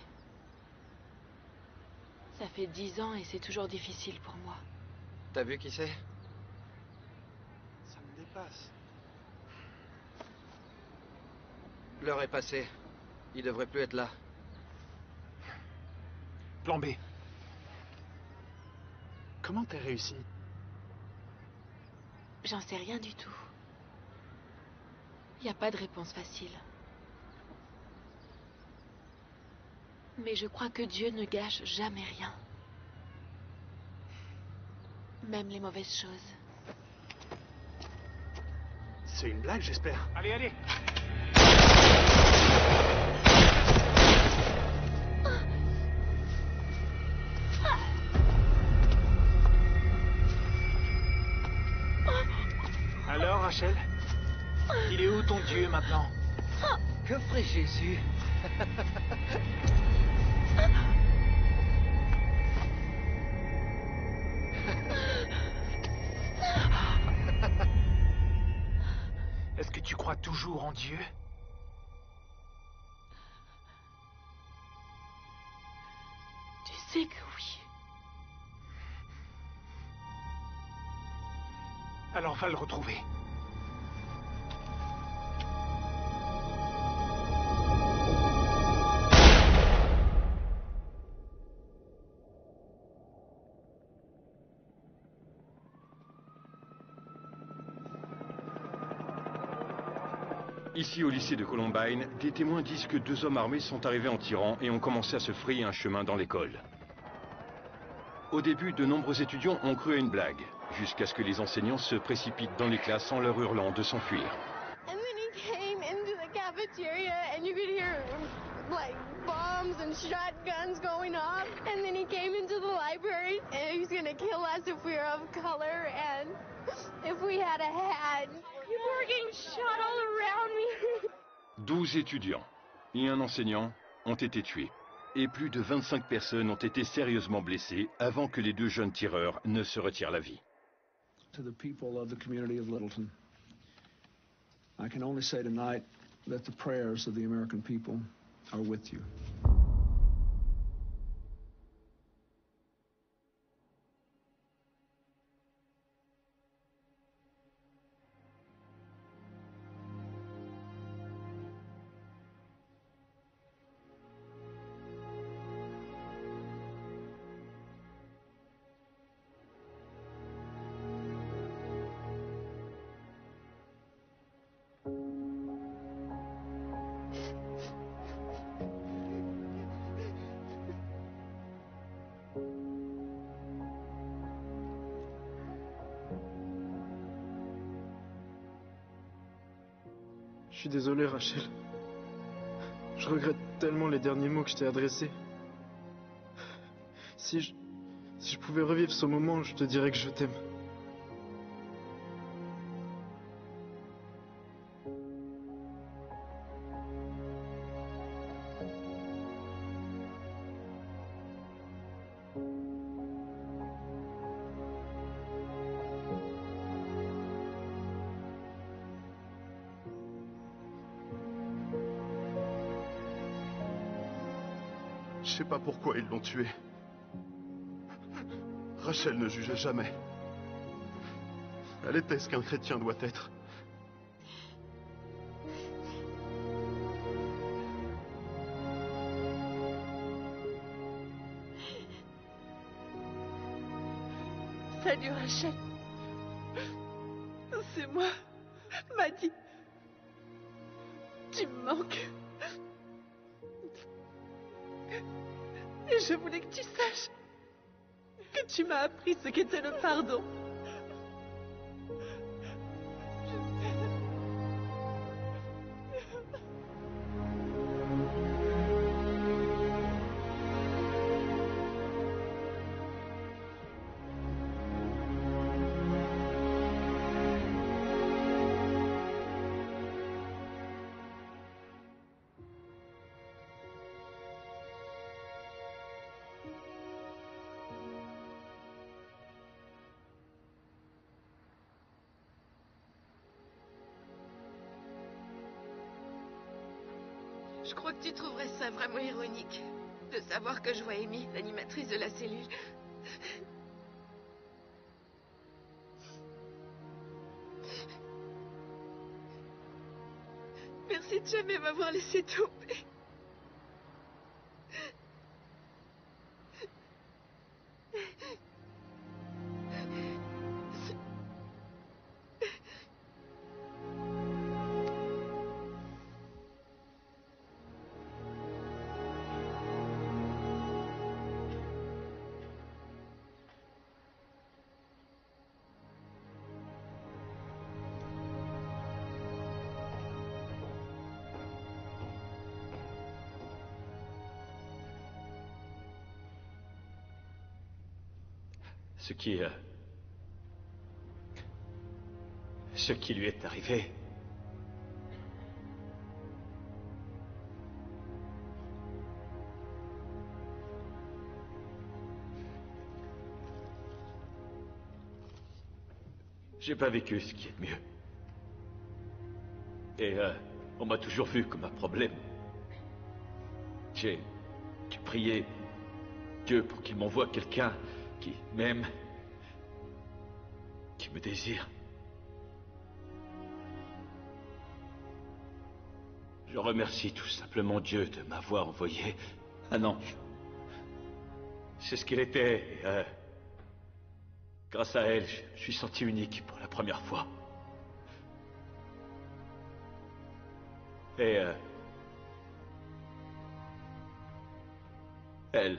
Ça fait 10 ans et c'est toujours difficile pour moi. T'as vu qui c'est? Ça me dépasse. L'heure est passée. Il devrait plus être là. Plan B. Comment t'as réussi? J'en sais rien du tout. Il n'y a pas de réponse facile. Mais je crois que Dieu ne gâche jamais rien. Même les mauvaises choses. C'est une blague, j'espère. Allez, allez. Alors, Rachel? Il est où ton Dieu maintenant? Que ferait Jésus? crois toujours en Dieu? Tu sais que oui. Alors va le retrouver. Ici, au lycée de Columbine, des témoins disent que 2 hommes armés sont arrivés en tirant et ont commencé à se frayer un chemin dans l'école. Au début, de nombreux étudiants ont cru à une blague, jusqu'à ce que les enseignants se précipitent dans les classes en leur hurlant de s'enfuir. And then he came into the cafeteria and you could hear like bombs and shotguns going off. And then he came into the library and he was gonna kill us if we were of color and if we had a hat. People were getting shot all around me. 12 étudiants et un enseignant ont été tués. Et plus de 25 personnes ont été sérieusement blessées avant que les 2 jeunes tireurs ne se retirent la vie. To the people of the community of Littleton, I can only say tonight that the prayers of the American people are with you. Je suis désolé, Rachel. Je regrette tellement les derniers mots que je t'ai adressés. Si je pouvais revivre ce moment, je te dirais que je t'aime. Je sais pas pourquoi ils l'ont tué. Rachel ne jugeait jamais. Elle était ce qu'un chrétien doit être. Salut Rachel. C'est moi, Maddie. Tu me manques. Et je voulais que tu saches que tu m'as appris ce qu'était le pardon. Je crois que tu trouverais ça vraiment ironique de savoir que je vois Amy, l'animatrice de la cellule. Merci de jamais m'avoir laissé tomber. Ce qui lui est arrivé. J'ai pas vécu ce qui est de mieux. Et on m'a toujours vu comme un problème. J'ai prié Dieu pour qu'il m'envoie quelqu'un qui m'aime, qui me désire. Je remercie tout simplement Dieu de m'avoir envoyé un ange. C'est ce qu'il était. Et, grâce à elle, je me suis senti unique pour la première fois. Et elle...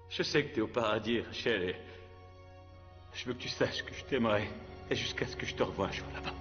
je sais que t'es au paradis, Rachel, et je veux que tu saches que je t'aimerai, et jusqu'à ce que je te revoie un jour là-bas.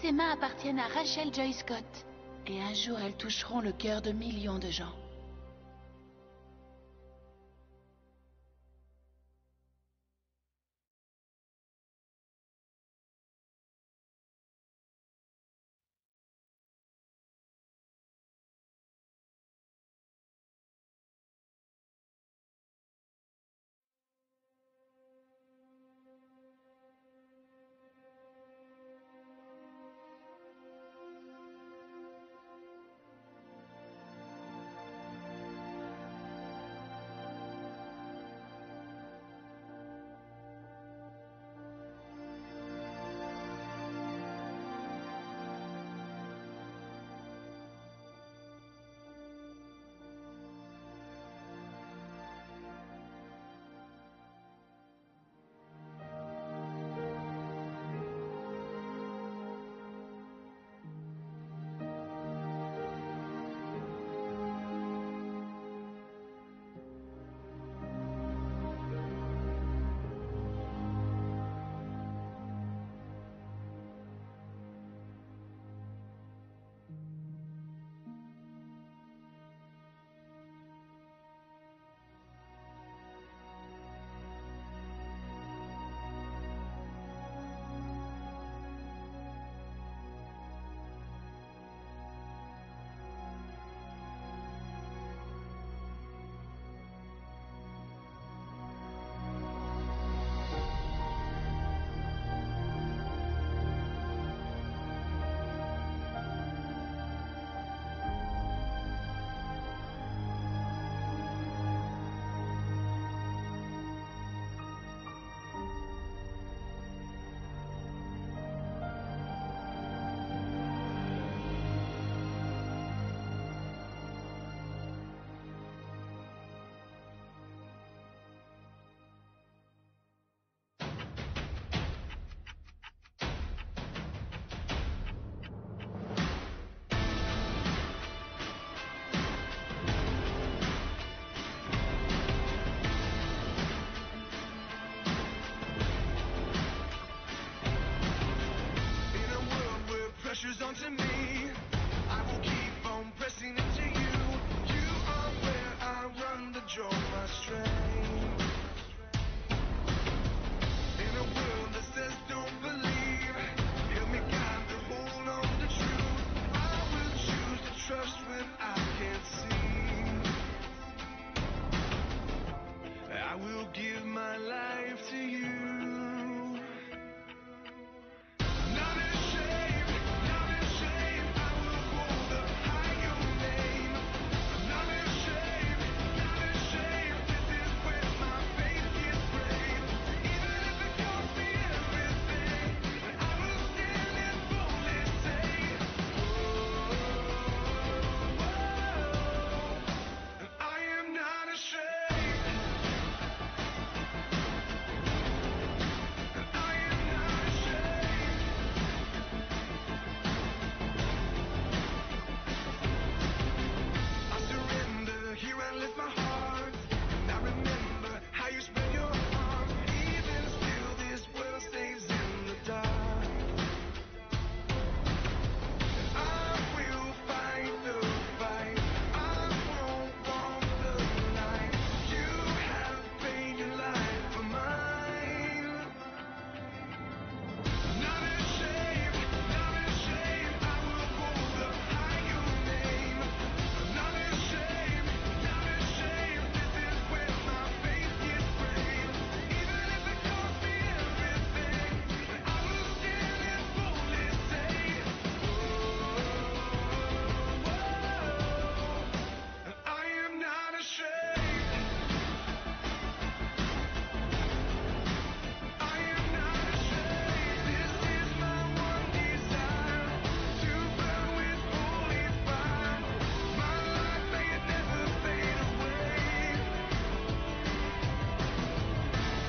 Ces mains appartiennent à Rachel Joy Scott. Et un jour, elles toucheront le cœur de millions de gens. to me. I will keep on pressing into you. You are where I run to draw my strength. In a world that says don't believe, help me guide to hold on to truth. I will choose to trust when I can't see. I will give my life to you. Not ashamed, not ashamed. I will hold up high your name. Not ashamed, not ashamed. This is where my faith gets brave. Even if it costs me everything, I will stand and boldly say, I am not ashamed. I am not ashamed. I surrender, here I lift my heart. And I remember how you spread your arms. Even still, this world stays in the dark. I will fight the fight. I won't walk the line. You have paid your life for mine. Not ashamed, not ashamed. I will hold up high your name. Not ashamed, not ashamed. This is where my faith gets brave. Even if it costs me everything, I will stand and boldly say, I am not ashamed. I am not ashamed. This is my one desire, to burn with holy fire. My life may it never fade away.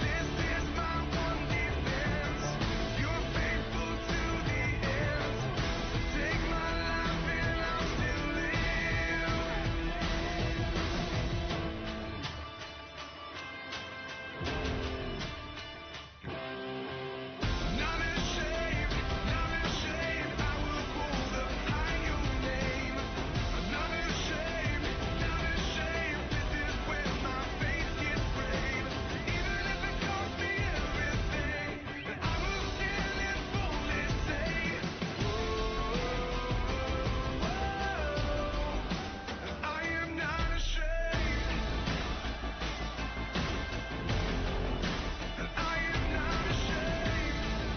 This is my one defense. You're faithful to the end. So take my life and I'll still live. Not ashamed, not ashamed. I will hold up high your name. Not ashamed, not ashamed. This is where my faith gets brave. Even if it costs me everything, I will stand and boldly say, I am not ashamed. I am not ashamed.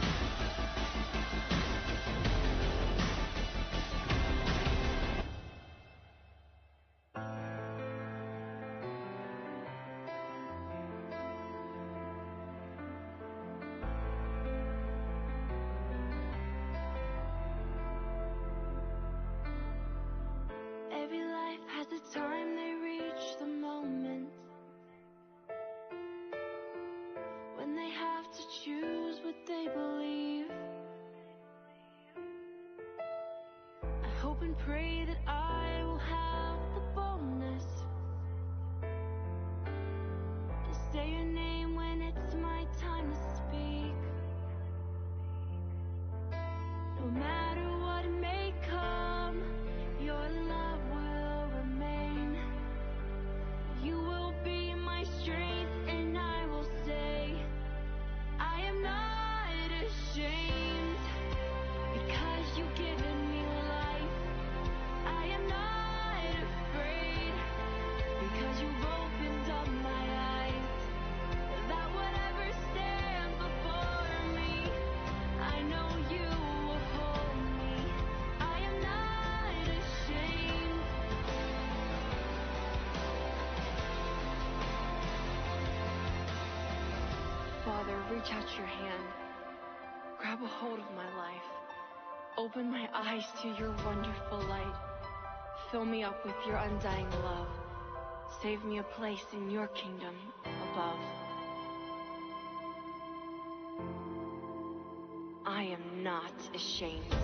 Every life has a time they reach the moment when they have to choose what they believe. I hope and pray that I will have the boldness to say your name when it's my time to speak. No matter what may come, your love will remain. You will be my strength, and I will say, I am not ashamed, because you've given me life. I am not afraid, because you've opened up my eyes. That whatever stands before me, I know you will hold me. I am not ashamed. Father, reach out your hand. Grab a hold of my life. Open my eyes to your wonderful light. Fill me up with your undying love. Save me a place in your kingdom above. I am not ashamed.